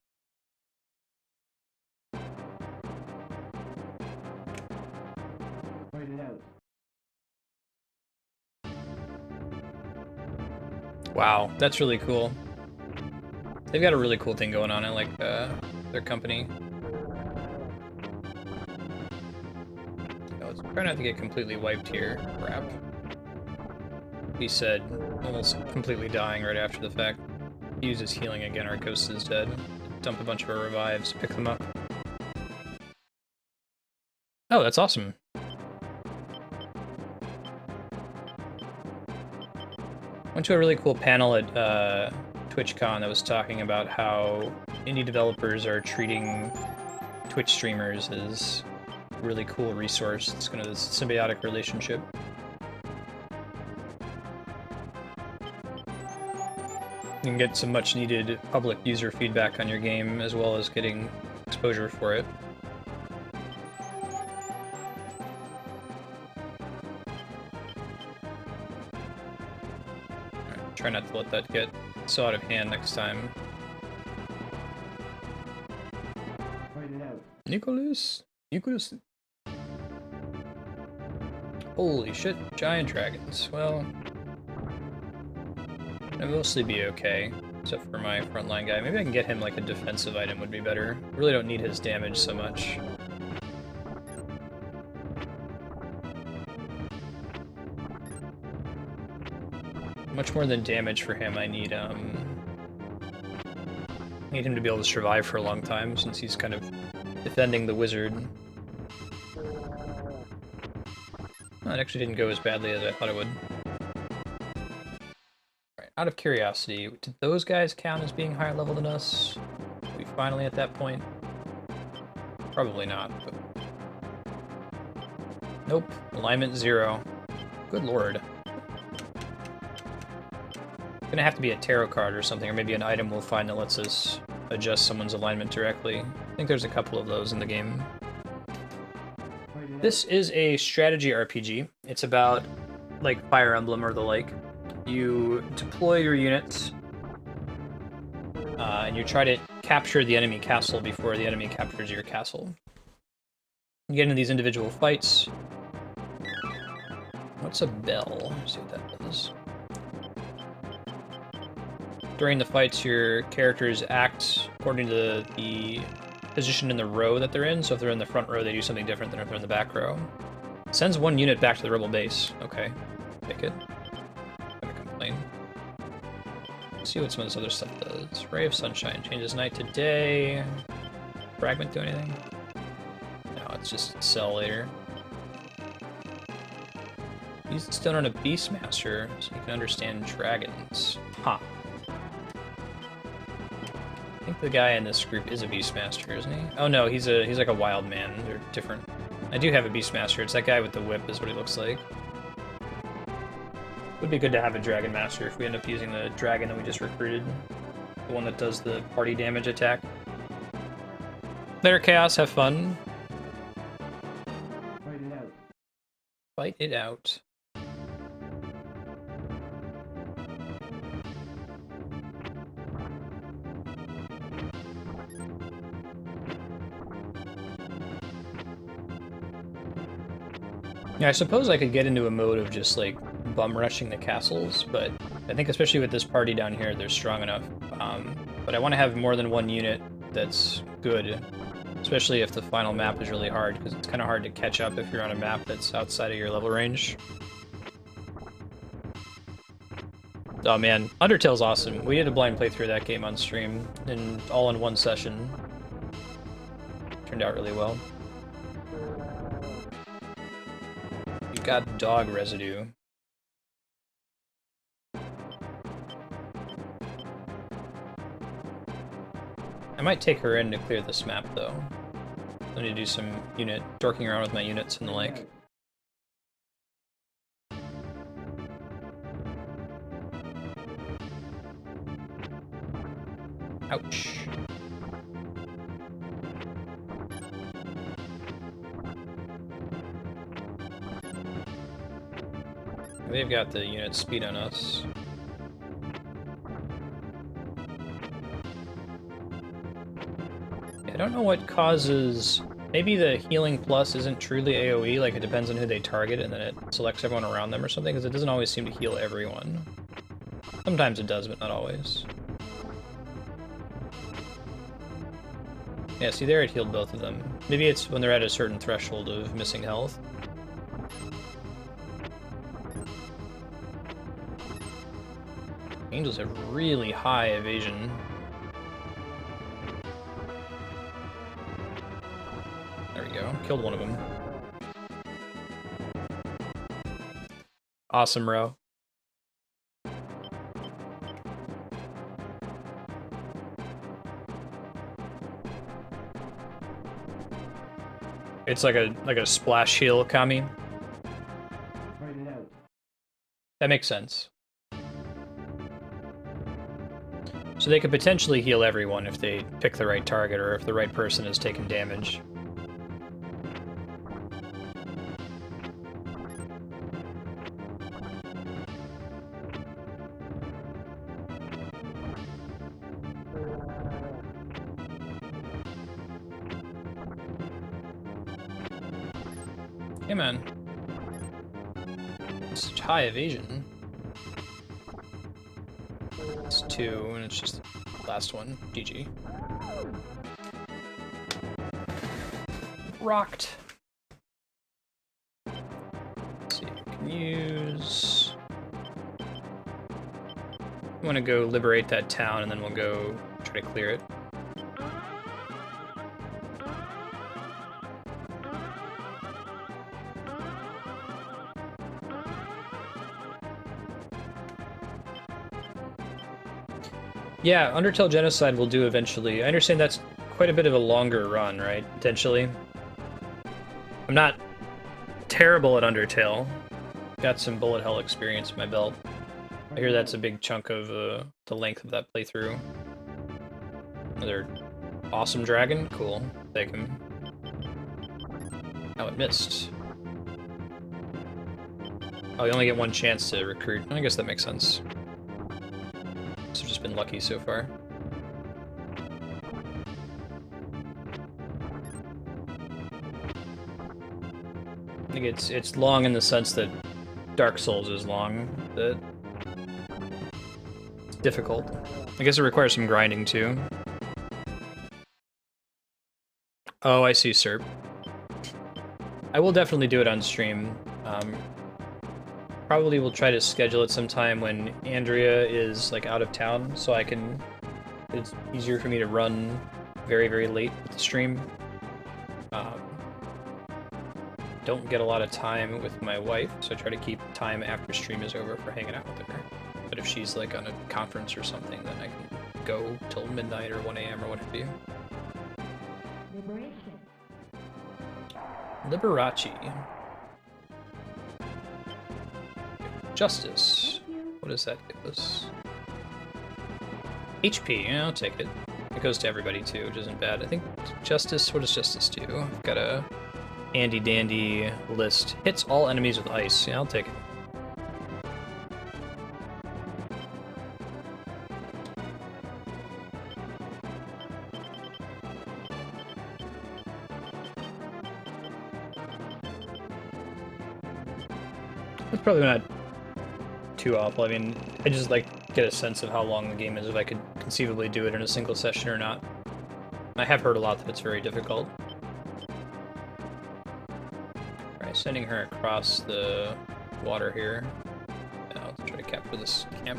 Wow, that's really cool. They've got a really cool thing going on. I like their company. Oh, let's try not to get completely wiped here. Crap. He said, almost completely dying right after the fact. He uses healing again, our ghost is dead. Dump a bunch of our revives, pick them up. Oh, that's awesome. Went to a really cool panel at TwitchCon that was talking about how indie developers are treating Twitch streamers as a really cool resource. It's kind of this symbiotic relationship. You can get some much needed public user feedback on your game as well as getting exposure for it. Right, try not to let that get so out of hand next time. Nicholas? Holy shit, giant dragons. Well, I'll mostly be okay, except for my frontline guy. Maybe I can get him like a defensive item would be better. Really don't need his damage so much. Much more than damage for him, I need him to be able to survive for a long time, since he's kind of defending the wizard. Oh, it actually didn't go as badly as I thought it would. Right, out of curiosity, did those guys count as being higher level than us? Are we finally at that point? Probably not, but... Nope. Alignment 0. Good lord. Gonna have to be a tarot card or something, or maybe an item we'll find that lets us adjust someone's alignment directly. I think there's a couple of those in the game. This is a strategy RPG. It's about, like, Fire Emblem or the like. You deploy your units, and you try to capture the enemy castle before the enemy captures your castle. You get into these individual fights. What's a bell? Let's see what that does. During the fights, your characters act according to the position in the row that they're in. So if they're in the front row, they do something different than if they're in the back row. Sends one unit back to the rebel base. Okay, pick it. I'm gonna complain. Let's see what some of this other stuff does. Ray of Sunshine changes night to day. Fragment do anything? No, it's just sell later. Use the stone on a Beastmaster so you can understand dragons. Huh. I think the guy in this group is a Beastmaster, isn't he? Oh no, he's like a wild man. They're different. I do have a Beastmaster. It's that guy with the whip is what he looks like. Would be good to have a Dragon Master if we end up using the dragon that we just recruited. The one that does the party damage attack. Later, Chaos, have fun. Fight it out. Fight it out. Yeah, I suppose I could get into a mode of just, like, bum rushing the castles, but I think especially with this party down here, they're strong enough. But I want to have more than one unit that's good, especially if the final map is really hard, because it's kind of hard to catch up if you're on a map that's outside of your level range. Oh man, Undertale's awesome. We did a blind playthrough of that game on stream, and all in one session. Turned out really well. You got dog residue. I might take her in to clear this map, though. I need to do some dorking around with my units and the like. Ouch. They've got the unit speed on us. I don't know what causes... Maybe the healing plus isn't truly AoE, like it depends on who they target and then it selects everyone around them or something, because it doesn't always seem to heal everyone. Sometimes it does, but not always. Yeah, see there it healed both of them. Maybe it's when they're at a certain threshold of missing health. Angels have really high evasion. There we go. Killed one of them. Awesome, Ro. It's like a splash heal, Kami. That makes sense. So they could potentially heal everyone if they pick the right target or if the right person has taken damage. Hey man. Such high evasion. It's 2, and it's just the last one. GG. Rocked. Let's see, we can use... I want to go liberate that town, and then we'll go try to clear it. Yeah, Undertale Genocide we'll do eventually. I understand that's quite a bit of a longer run, right? Potentially. I'm not terrible at Undertale. Got some bullet hell experience in my belt. I hear that's a big chunk of the length of that playthrough. Another awesome dragon? Cool. Take him. Oh, it missed. Oh, you only get one chance to recruit. I guess that makes sense. So just been lucky so far. I think it's long in the sense that Dark Souls is long. That it's difficult. I guess it requires some grinding too. Oh, I see, Serp. I will definitely do it on stream. Probably will try to schedule it sometime when Andrea is like out of town, so I can. It's easier for me to run very, very late with the stream. Don't get a lot of time with my wife, so I try to keep time after stream is over for hanging out with her. But if she's like on a conference or something, then I can go till midnight or 1 AM or what have you. Liberace. Justice. What does that give us? HP, yeah, I'll take it. It goes to everybody too, which isn't bad. I think Justice, what does Justice do? I've got a handy dandy list. Hits all enemies with ice. Yeah, I'll take it. It's probably not too awful. I mean, I just like get a sense of how long the game is, if I could conceivably do it in a single session or not. I have heard a lot that it's very difficult. Alright, sending her across the water here. Now let's try to capture this camp.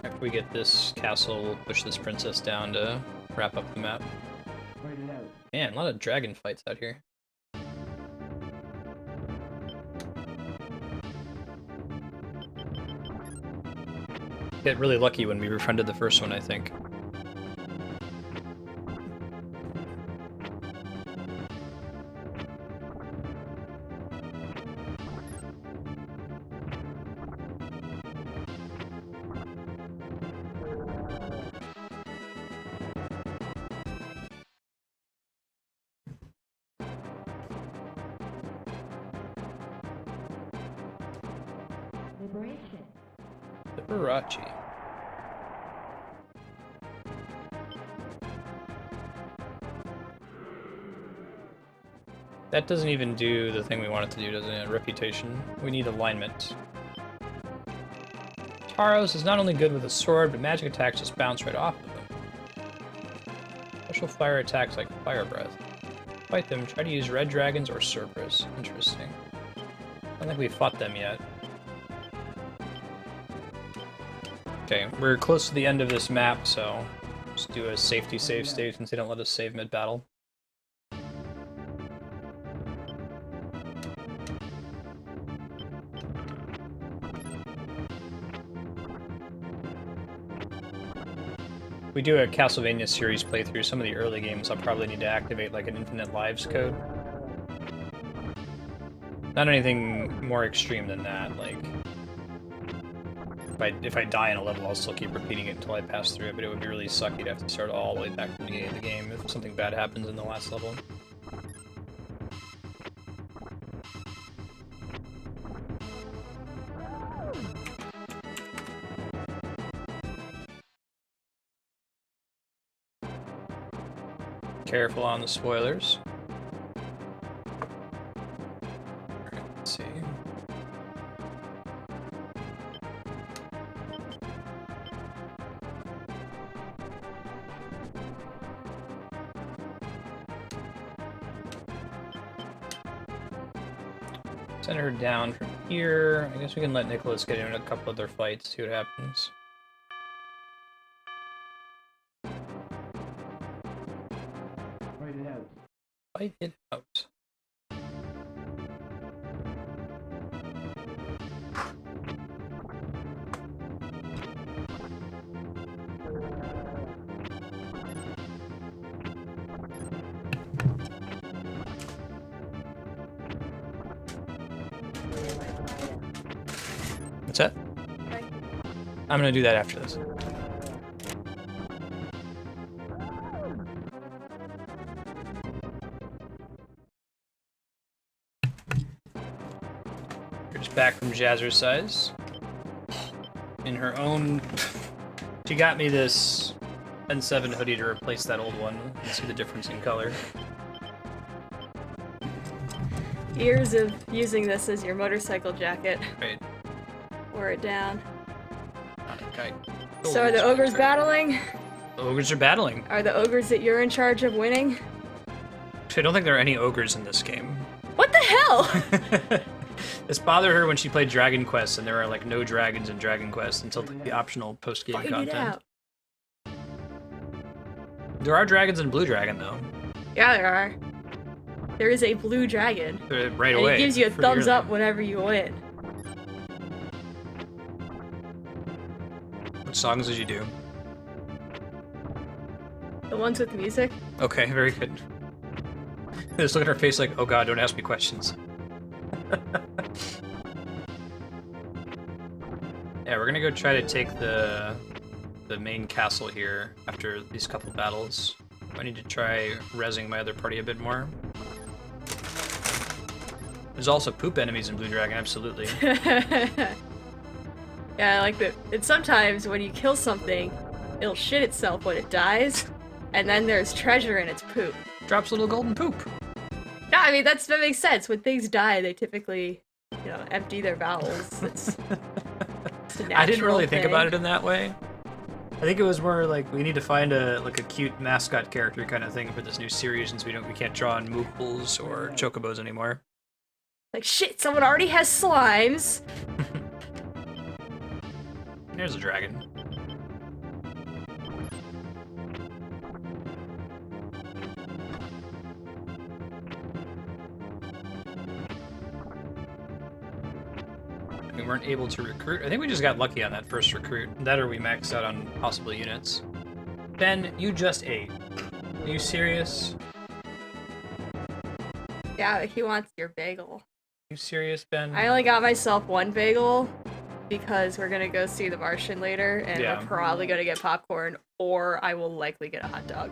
After we get this castle, we'll push this princess down to wrap up the map. Man, a lot of dragon fights out here. Get really lucky when we befriended the first one, I think. Liberace. That doesn't even do the thing we want it to do, doesn't it? Reputation. We need alignment. Taros is not only good with a sword, but magic attacks just bounce right off of them. Special fire attacks like Fire Breath. Fight them, try to use red dragons or Cerberus. Interesting. I don't think we've fought them yet. Okay, we're close to the end of this map, so just do a safety save state since they don't let us save mid-battle. If we do a Castlevania series playthrough, some of the early games I'll probably need to activate like an infinite lives code. Not anything more extreme than that, like... If I die in a level, I'll still keep repeating it until I pass through it, but it would be really sucky to have to start all the way back from the beginning of the game if something bad happens in the last level. Careful on the spoilers. Let's see. Send her down from here. I guess we can let Nicholas get in a couple other fights, see what happens. Fight it out. What's that? Okay. I'm gonna do that after this. We're just back from Jazzercise. In her own... She got me this N7 hoodie to replace that old one. You can see the difference in color. Years of using this as your motorcycle jacket. Right. Wore it down. Okay. So are the ogres battling? The ogres are battling. Are the ogres that you're in charge of winning? I don't think there are any ogres in this game. What the hell? This bothered her when she played Dragon Quest, and there are like no dragons in Dragon Quest until the optional post-game Fight it content. out. There are dragons in Blue Dragon, though. Yeah, there are. There is a blue dragon. Right And away. it gives you a pretty thumbs early. up whenever you win. What songs did you do? The ones with music. Okay, very good. Just look at her face like, oh god, don't ask me questions. Yeah, we're gonna go try to take the main castle here after these couple battles. I need to try rezzing my other party a bit more. There's also poop enemies in Blue Dragon, absolutely. Yeah, I like that. And sometimes when you kill something, it'll shit itself when it dies, and then there's treasure in its poop. Drops little golden poop. No, I mean that makes sense. When things die, they typically, empty their bowels. It's a natural I didn't really think thing. about it in that way. I think it was more like we need to find a cute mascot character kind of thing for this new series, since we can't draw on Mooples or Chocobos anymore. Like shit, someone already has slimes. There's a dragon. We weren't able to recruit. I think we just got lucky on that first recruit. That or we maxed out on possible units. Ben, you just ate. Are you serious? Yeah, he wants your bagel. You serious, Ben? I only got myself one bagel because we're gonna go see The Martian later, and Yeah. we're probably gonna get popcorn, or I will likely get a hot dog.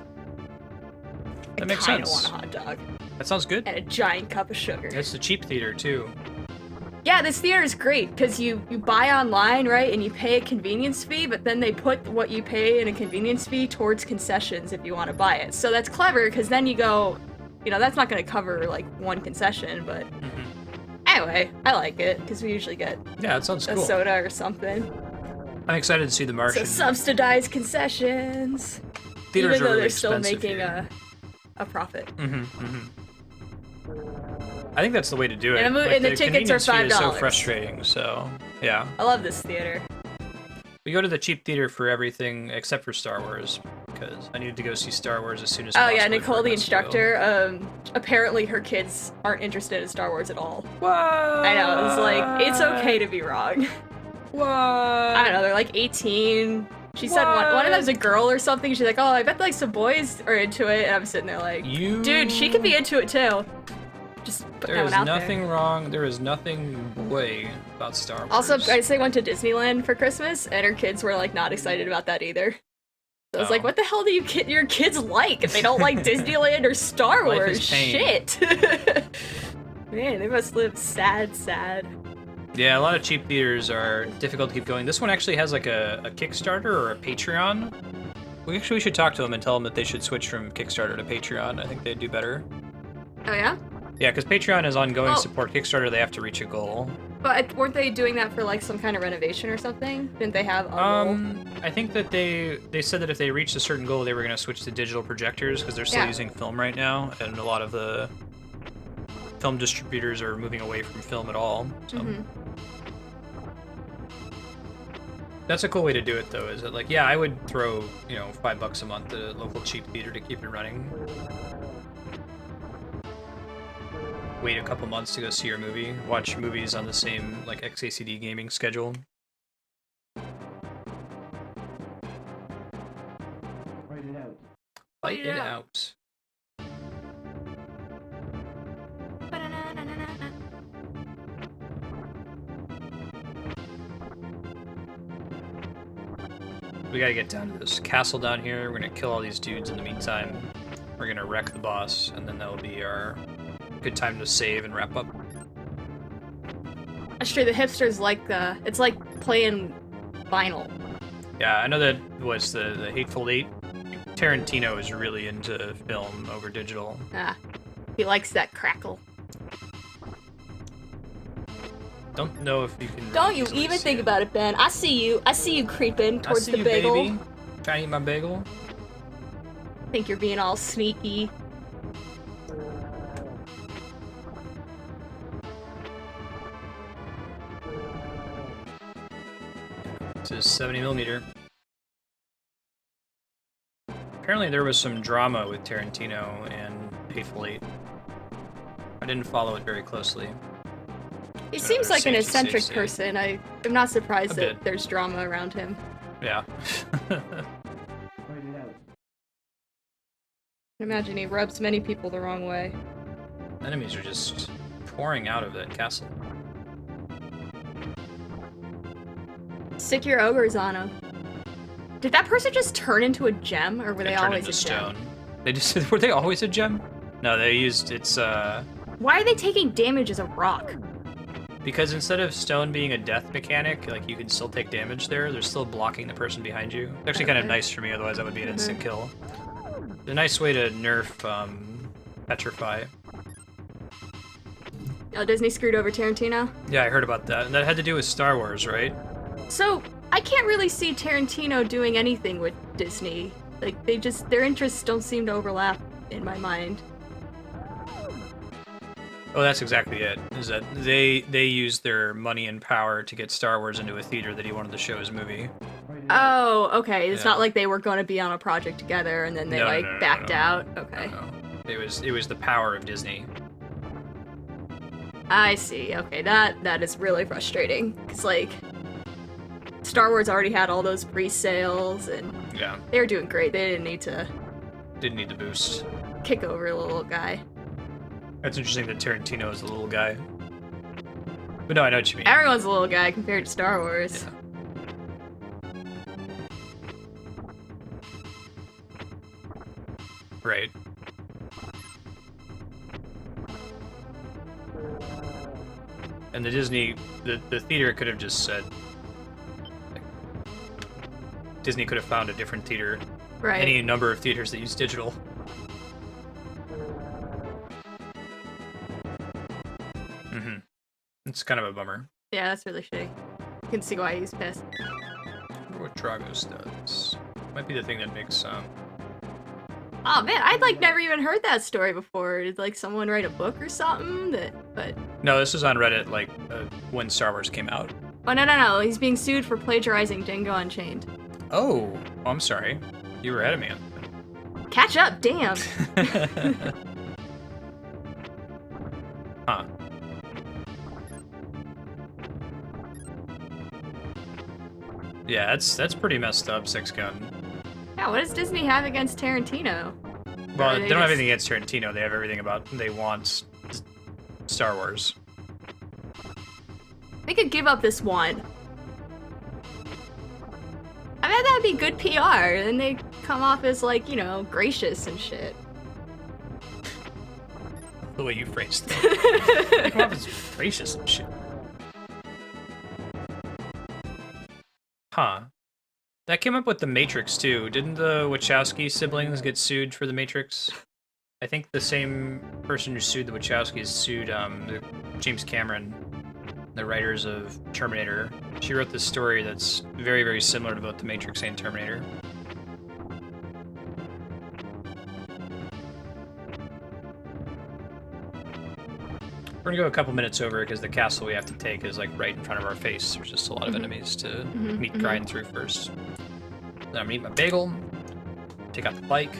That makes I kinda sense. want a hot dog That sounds good. and a giant cup of sugar. It's the cheap theater too. Yeah, this theater is great because you buy online, right, and you pay a convenience fee, but then they put what you pay in a convenience fee towards concessions if you want to buy it. So that's clever because then you go, you know, that's not gonna cover like one concession, but Mm-hmm. anyway, I like it because we usually get Yeah, it sounds a cool. soda or something. I'm excited to see the So Martian. subsidized concessions, Theaters even are though really they're still expensive making here. a profit. Mm-hmm, mm-hmm. I think that's the way to do it. And Like, the tickets are convenience fee is so $5. frustrating. So yeah, I love this theater. we go to the cheap theater for everything except for Star Wars because I needed to go see Star Wars as soon as Oh possible. yeah, Nicole, before the it got spoiled. instructor. Apparently her kids aren't interested in Star Wars at all. What? I know. It's like it's okay to be wrong. What? I don't know. They're like 18. She said one of them's a girl or something. She's like, oh, I bet like some boys are into it. And I'm sitting there like, dude, she could be into it too. Just put that one out there. There is nothing wrong. There is nothing boy about Star Wars. Also, I say went to Disneyland for Christmas, and her kids were like not excited about that either. So I was like, what the hell do your kids like if they don't like Disneyland or Star Life Wars? is pain. Shit. Man, they must live sad. Yeah, a lot of cheap theaters are difficult to keep going. This one actually has like a Kickstarter or a Patreon. We should talk to them and tell them that they should switch from Kickstarter to Patreon. I think they'd do better. Oh yeah? Yeah, because Patreon is ongoing Oh. support. Kickstarter, they have to reach a goal. But weren't they doing that for like some kind of renovation or something? Didn't they have a goal? I think that they said that if they reached a certain goal, they were going to switch to digital projectors because they're still Yeah. using film right now, and a lot of the film distributors are moving away from film at all. So Mhm. that's a cool way to do it, though. Is that like, yeah, I would throw $5 a month at a local cheap theater to keep it running. Wait a couple months to go see your movie. Watch movies on the same like XACD gaming schedule. Fight it out. We gotta get down to this castle down here. We're gonna kill all these dudes in the meantime. We're gonna wreck the boss, and then that'll be our good time to save and wrap up. That's true. The hipsters like it's like playing vinyl. Yeah, I know that was the Hateful Eight. Tarantino is really into film over digital. Ah, he likes that crackle. Don't know if you can. Don't you easily even see think it. about it, Ben. I see you creeping towards I see the you, bagel. baby. Trying to eat my bagel. Think you're being all sneaky. This is 70mm. Apparently there was some drama with Tarantino and Hateful Eight. I didn't follow it very closely. He So seems like an safe to eccentric say. person. I'm not surprised A that bit. there's drama around him. Yeah. I imagine he rubs many people the wrong way. Enemies are just pouring out of that castle. Stick your ogres on him. Did that person just turn into a gem, or were they It turned always into a gem? stone. They just were they always a gem? No, they used Why are they taking damage as a rock? because instead of stone being a death mechanic, like you can still take damage there, they're still blocking the person behind you. It's actually kind of Okay. nice for me, otherwise that would be an instant kill. It's a nice way to nerf petrify. Oh, Disney screwed over Tarantino? Yeah, I heard about that. And that had to do with Star Wars, right? So, I can't really see Tarantino doing anything with Disney. Like, their interests don't seem to overlap in my mind. Oh, that's exactly it. Is that they used their money and power to get Star Wars into a theater that he wanted to show his movie. Oh, okay. It's Yeah. not like they were going to be on a project together and then they, No, no, backed no. out. Okay. No. It was the power of Disney. I see. Okay, that is really frustrating. Because, like, Star Wars already had all those pre-sales, and Yeah, they were doing great. They didn't need to didn't need the boost. kick over a little guy. That's interesting that Tarantino is a little guy. But no, I know what you mean. Everyone's a little guy compared to Star Wars. Yeah. Right. And the theater could have just said, like, Disney could have found a different theater, Right. any number of theaters that use digital. It's kind of a bummer. Yeah, that's really shitty. You can see why he's pissed. I wonder what Dragos does. Might be the thing that makes Oh man, I'd like never even heard that story before. Did like someone write a book or something? But No, this was on Reddit like when Star Wars came out. oh no, he's being sued for plagiarizing Django Unchained. Oh, I'm sorry. You were ahead of me. Catch up, damn. Huh. Yeah, that's pretty messed up, Six Gun. Yeah, what does Disney have against Tarantino? Well, they don't have anything against Tarantino. They have everything about they want Star Wars. They could give up this one. I bet that'd be good PR. Then they come off as like, you know, gracious and shit. The way you phrased it. They come off as gracious and shit. Huh. That came up with The Matrix, too. Didn't the Wachowski siblings get sued for The Matrix? I think the same person who sued the Wachowskis sued James Cameron, the writers of Terminator. She wrote this story that's very, very similar to both The Matrix and Terminator. We're gonna go a couple minutes over because the castle we have to take is like right in front of our face. There's just a lot of enemies to grind through first. Then I'm gonna eat my bagel, take out the bike,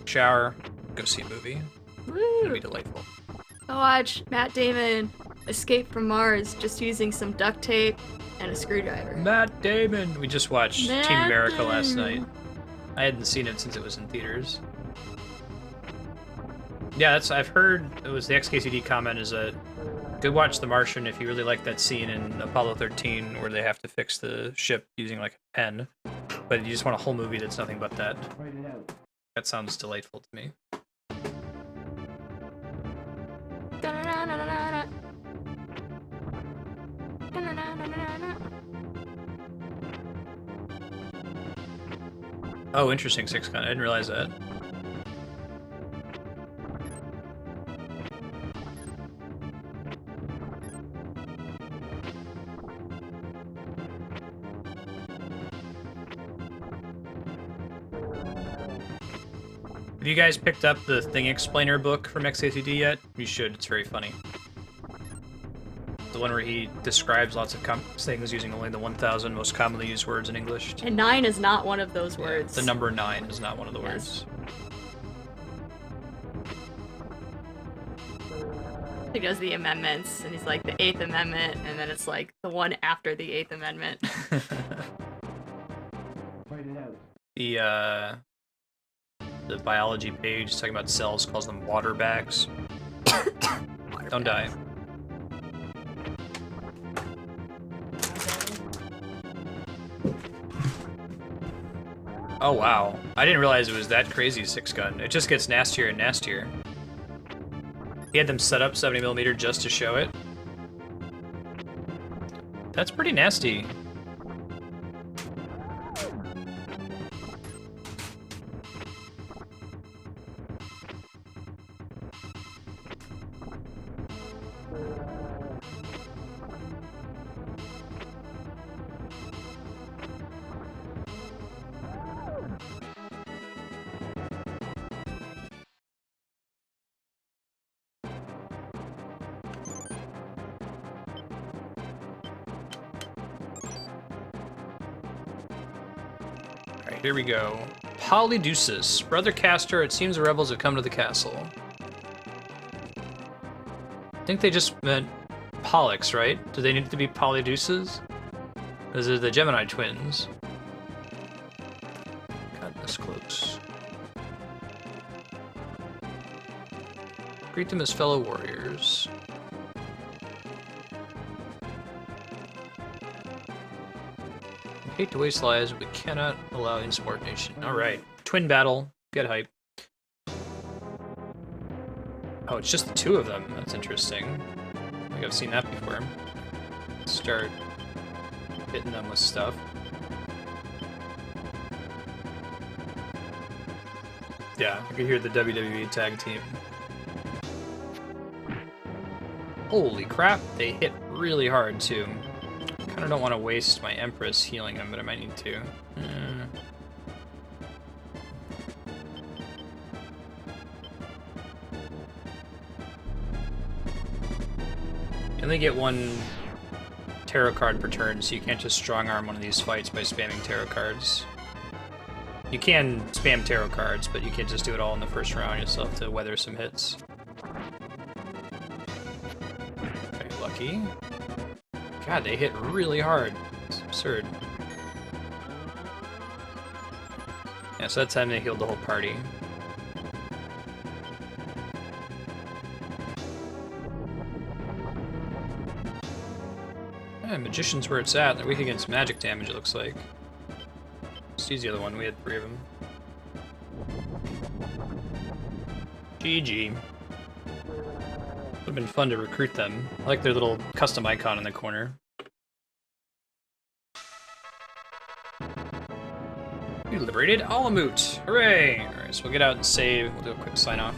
shower, go see a movie. Woo! It's gonna be delightful. Go watch Matt Damon escape from Mars just using some duct tape and a screwdriver. Matt Damon! We just watched Matt Team America Damon. last night. I hadn't seen it since it was in theaters. Yeah, I've heard it was the XKCD comment is that go watch The Martian if you really like that scene in Apollo 13 where they have to fix the ship using like a pen, but you just want a whole movie that's nothing but that. That sounds delightful to me. Oh, interesting, Six Gun. I didn't realize that. Have you guys picked up the Thing Explainer book from XKCD yet? You should, it's very funny. The one where he describes lots of things using only the 1,000 most commonly used words in English. And 9 is not one of those words. The number 9 is not one of the Yes. words. He does the amendments, and he's like the 8th Amendment, and then it's like the one after the 8th Amendment. The biology page talking about cells calls them water bags. Don't die. Oh wow. I didn't realize it was that crazy, Six Gun. It just gets nastier and nastier. He had them set up 70mm just to show it. That's pretty nasty. Here we go. Polydeuces. Brother Castor, it seems the rebels have come to the castle. I think they just meant Pollux, right? Do they need to be Polydeuces? Those are the Gemini twins. Got this close. Greet them as fellow warriors. Hate to waste lives, but we cannot allow insubordination. Alright. Twin battle. Get hype. Oh, it's just the two of them. That's interesting. I think I've seen that before. Start hitting them with stuff. Yeah, I can hear the WWE tag team. Holy crap, they hit really hard, too. Kind of don't want to waste my Empress healing him, but I might need to. You only get one tarot card per turn, so you can't just strong arm one of these fights by spamming tarot cards. You can spam tarot cards, but you can't just do it all in the first round. You still have to weather some hits. Okay, lucky. God, they hit really hard. It's absurd. Yeah, so that time they healed the whole party. Yeah, Magician's where it's at. They're weak against magic damage, it looks like. Use the other one. We had 3 of them. GG. Would have been fun to recruit them. I like their little custom icon in the corner. We liberated Alamut! Hooray! Alright, so we'll get out and save. We'll do a quick sign off.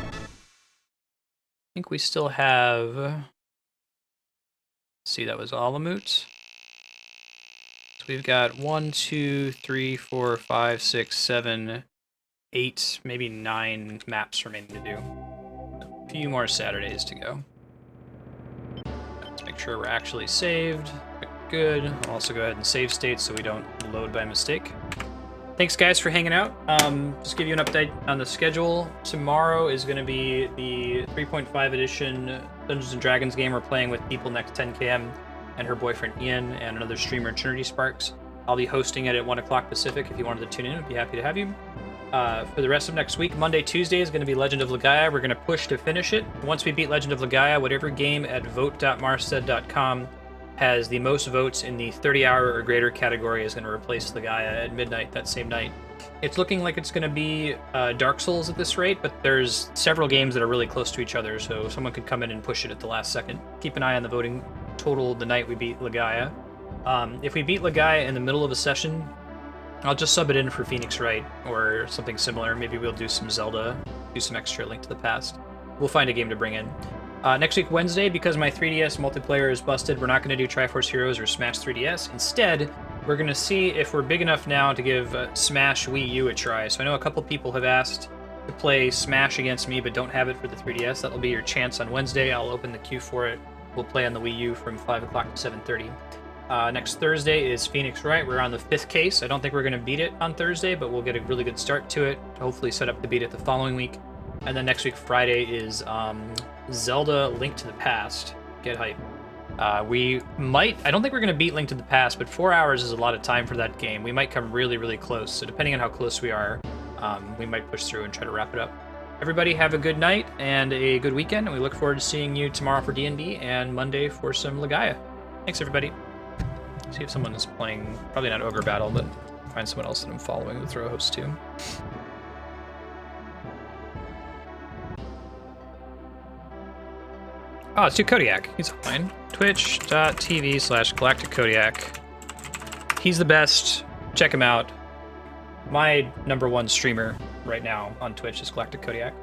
I think we still have... Let's see, that was Alamut. We've got 1, 2, 3, 4, 5, 6, 7, 8, maybe 9 maps remaining to do. A few more Saturdays to go. Let's make sure we're actually saved. Good. I'll also go ahead and save state so we don't load by mistake. Thanks, guys, for hanging out. Just give you an update on the schedule. Tomorrow is going to be the 3.5 edition Dungeons & Dragons game we're playing with People Next 10KM. And her boyfriend Ian, and another streamer, Trinity Sparks. I'll be hosting it at 1 o'clock Pacific. If you wanted to tune in, I'd be happy to have you. For the rest of next week, Monday, Tuesday is going to be Legend of Legaia. We're going to push to finish it. Once we beat Legend of Legaia, whatever game at vote.marsted.com has the most votes in the 30-hour or greater category is going to replace Legaia at midnight that same night. It's looking like it's going to be Dark Souls at this rate, but there's several games that are really close to each other, so someone could come in and push it at the last second. Keep an eye on the voting total the night we beat Legaia. If we beat Legaia in the middle of a session, I'll just sub it in for Phoenix Wright or something similar. Maybe we'll do some Zelda, do some extra Link to the Past. We'll find a game to bring in. Next week, Wednesday, because my 3DS multiplayer is busted, we're not going to do Triforce Heroes or Smash 3DS. Instead, we're going to see if we're big enough now to give Smash Wii U a try. So I know a couple people have asked to play Smash against me, but don't have it for the 3DS. That'll be your chance on Wednesday. I'll open the queue for it. We'll play on the Wii U from 5 o'clock to 7:30. Next Thursday is Phoenix Wright. We're on the 5th case. I don't think we're going to beat it on Thursday, but we'll get a really good start to it. Hopefully set up to beat it the following week. And then next week, Friday, is Zelda Link to the Past. Get hype. We might... I don't think we're going to beat Link to the Past, but 4 hours is a lot of time for that game. We might come really, really close. So depending on how close we are, we might push through and try to wrap it up. Everybody have a good night and a good weekend, and we look forward to seeing you tomorrow for D&D and Monday for some Legaia. Thanks, everybody. See if someone is playing, probably not Ogre Battle, but find someone else that I'm following to throw a host to. Oh, it's to Kodiak. He's fine. Twitch.tv/GalacticKodiak. He's the best. Check him out. My #1 streamer right now on Twitch is Galactic Kodiak.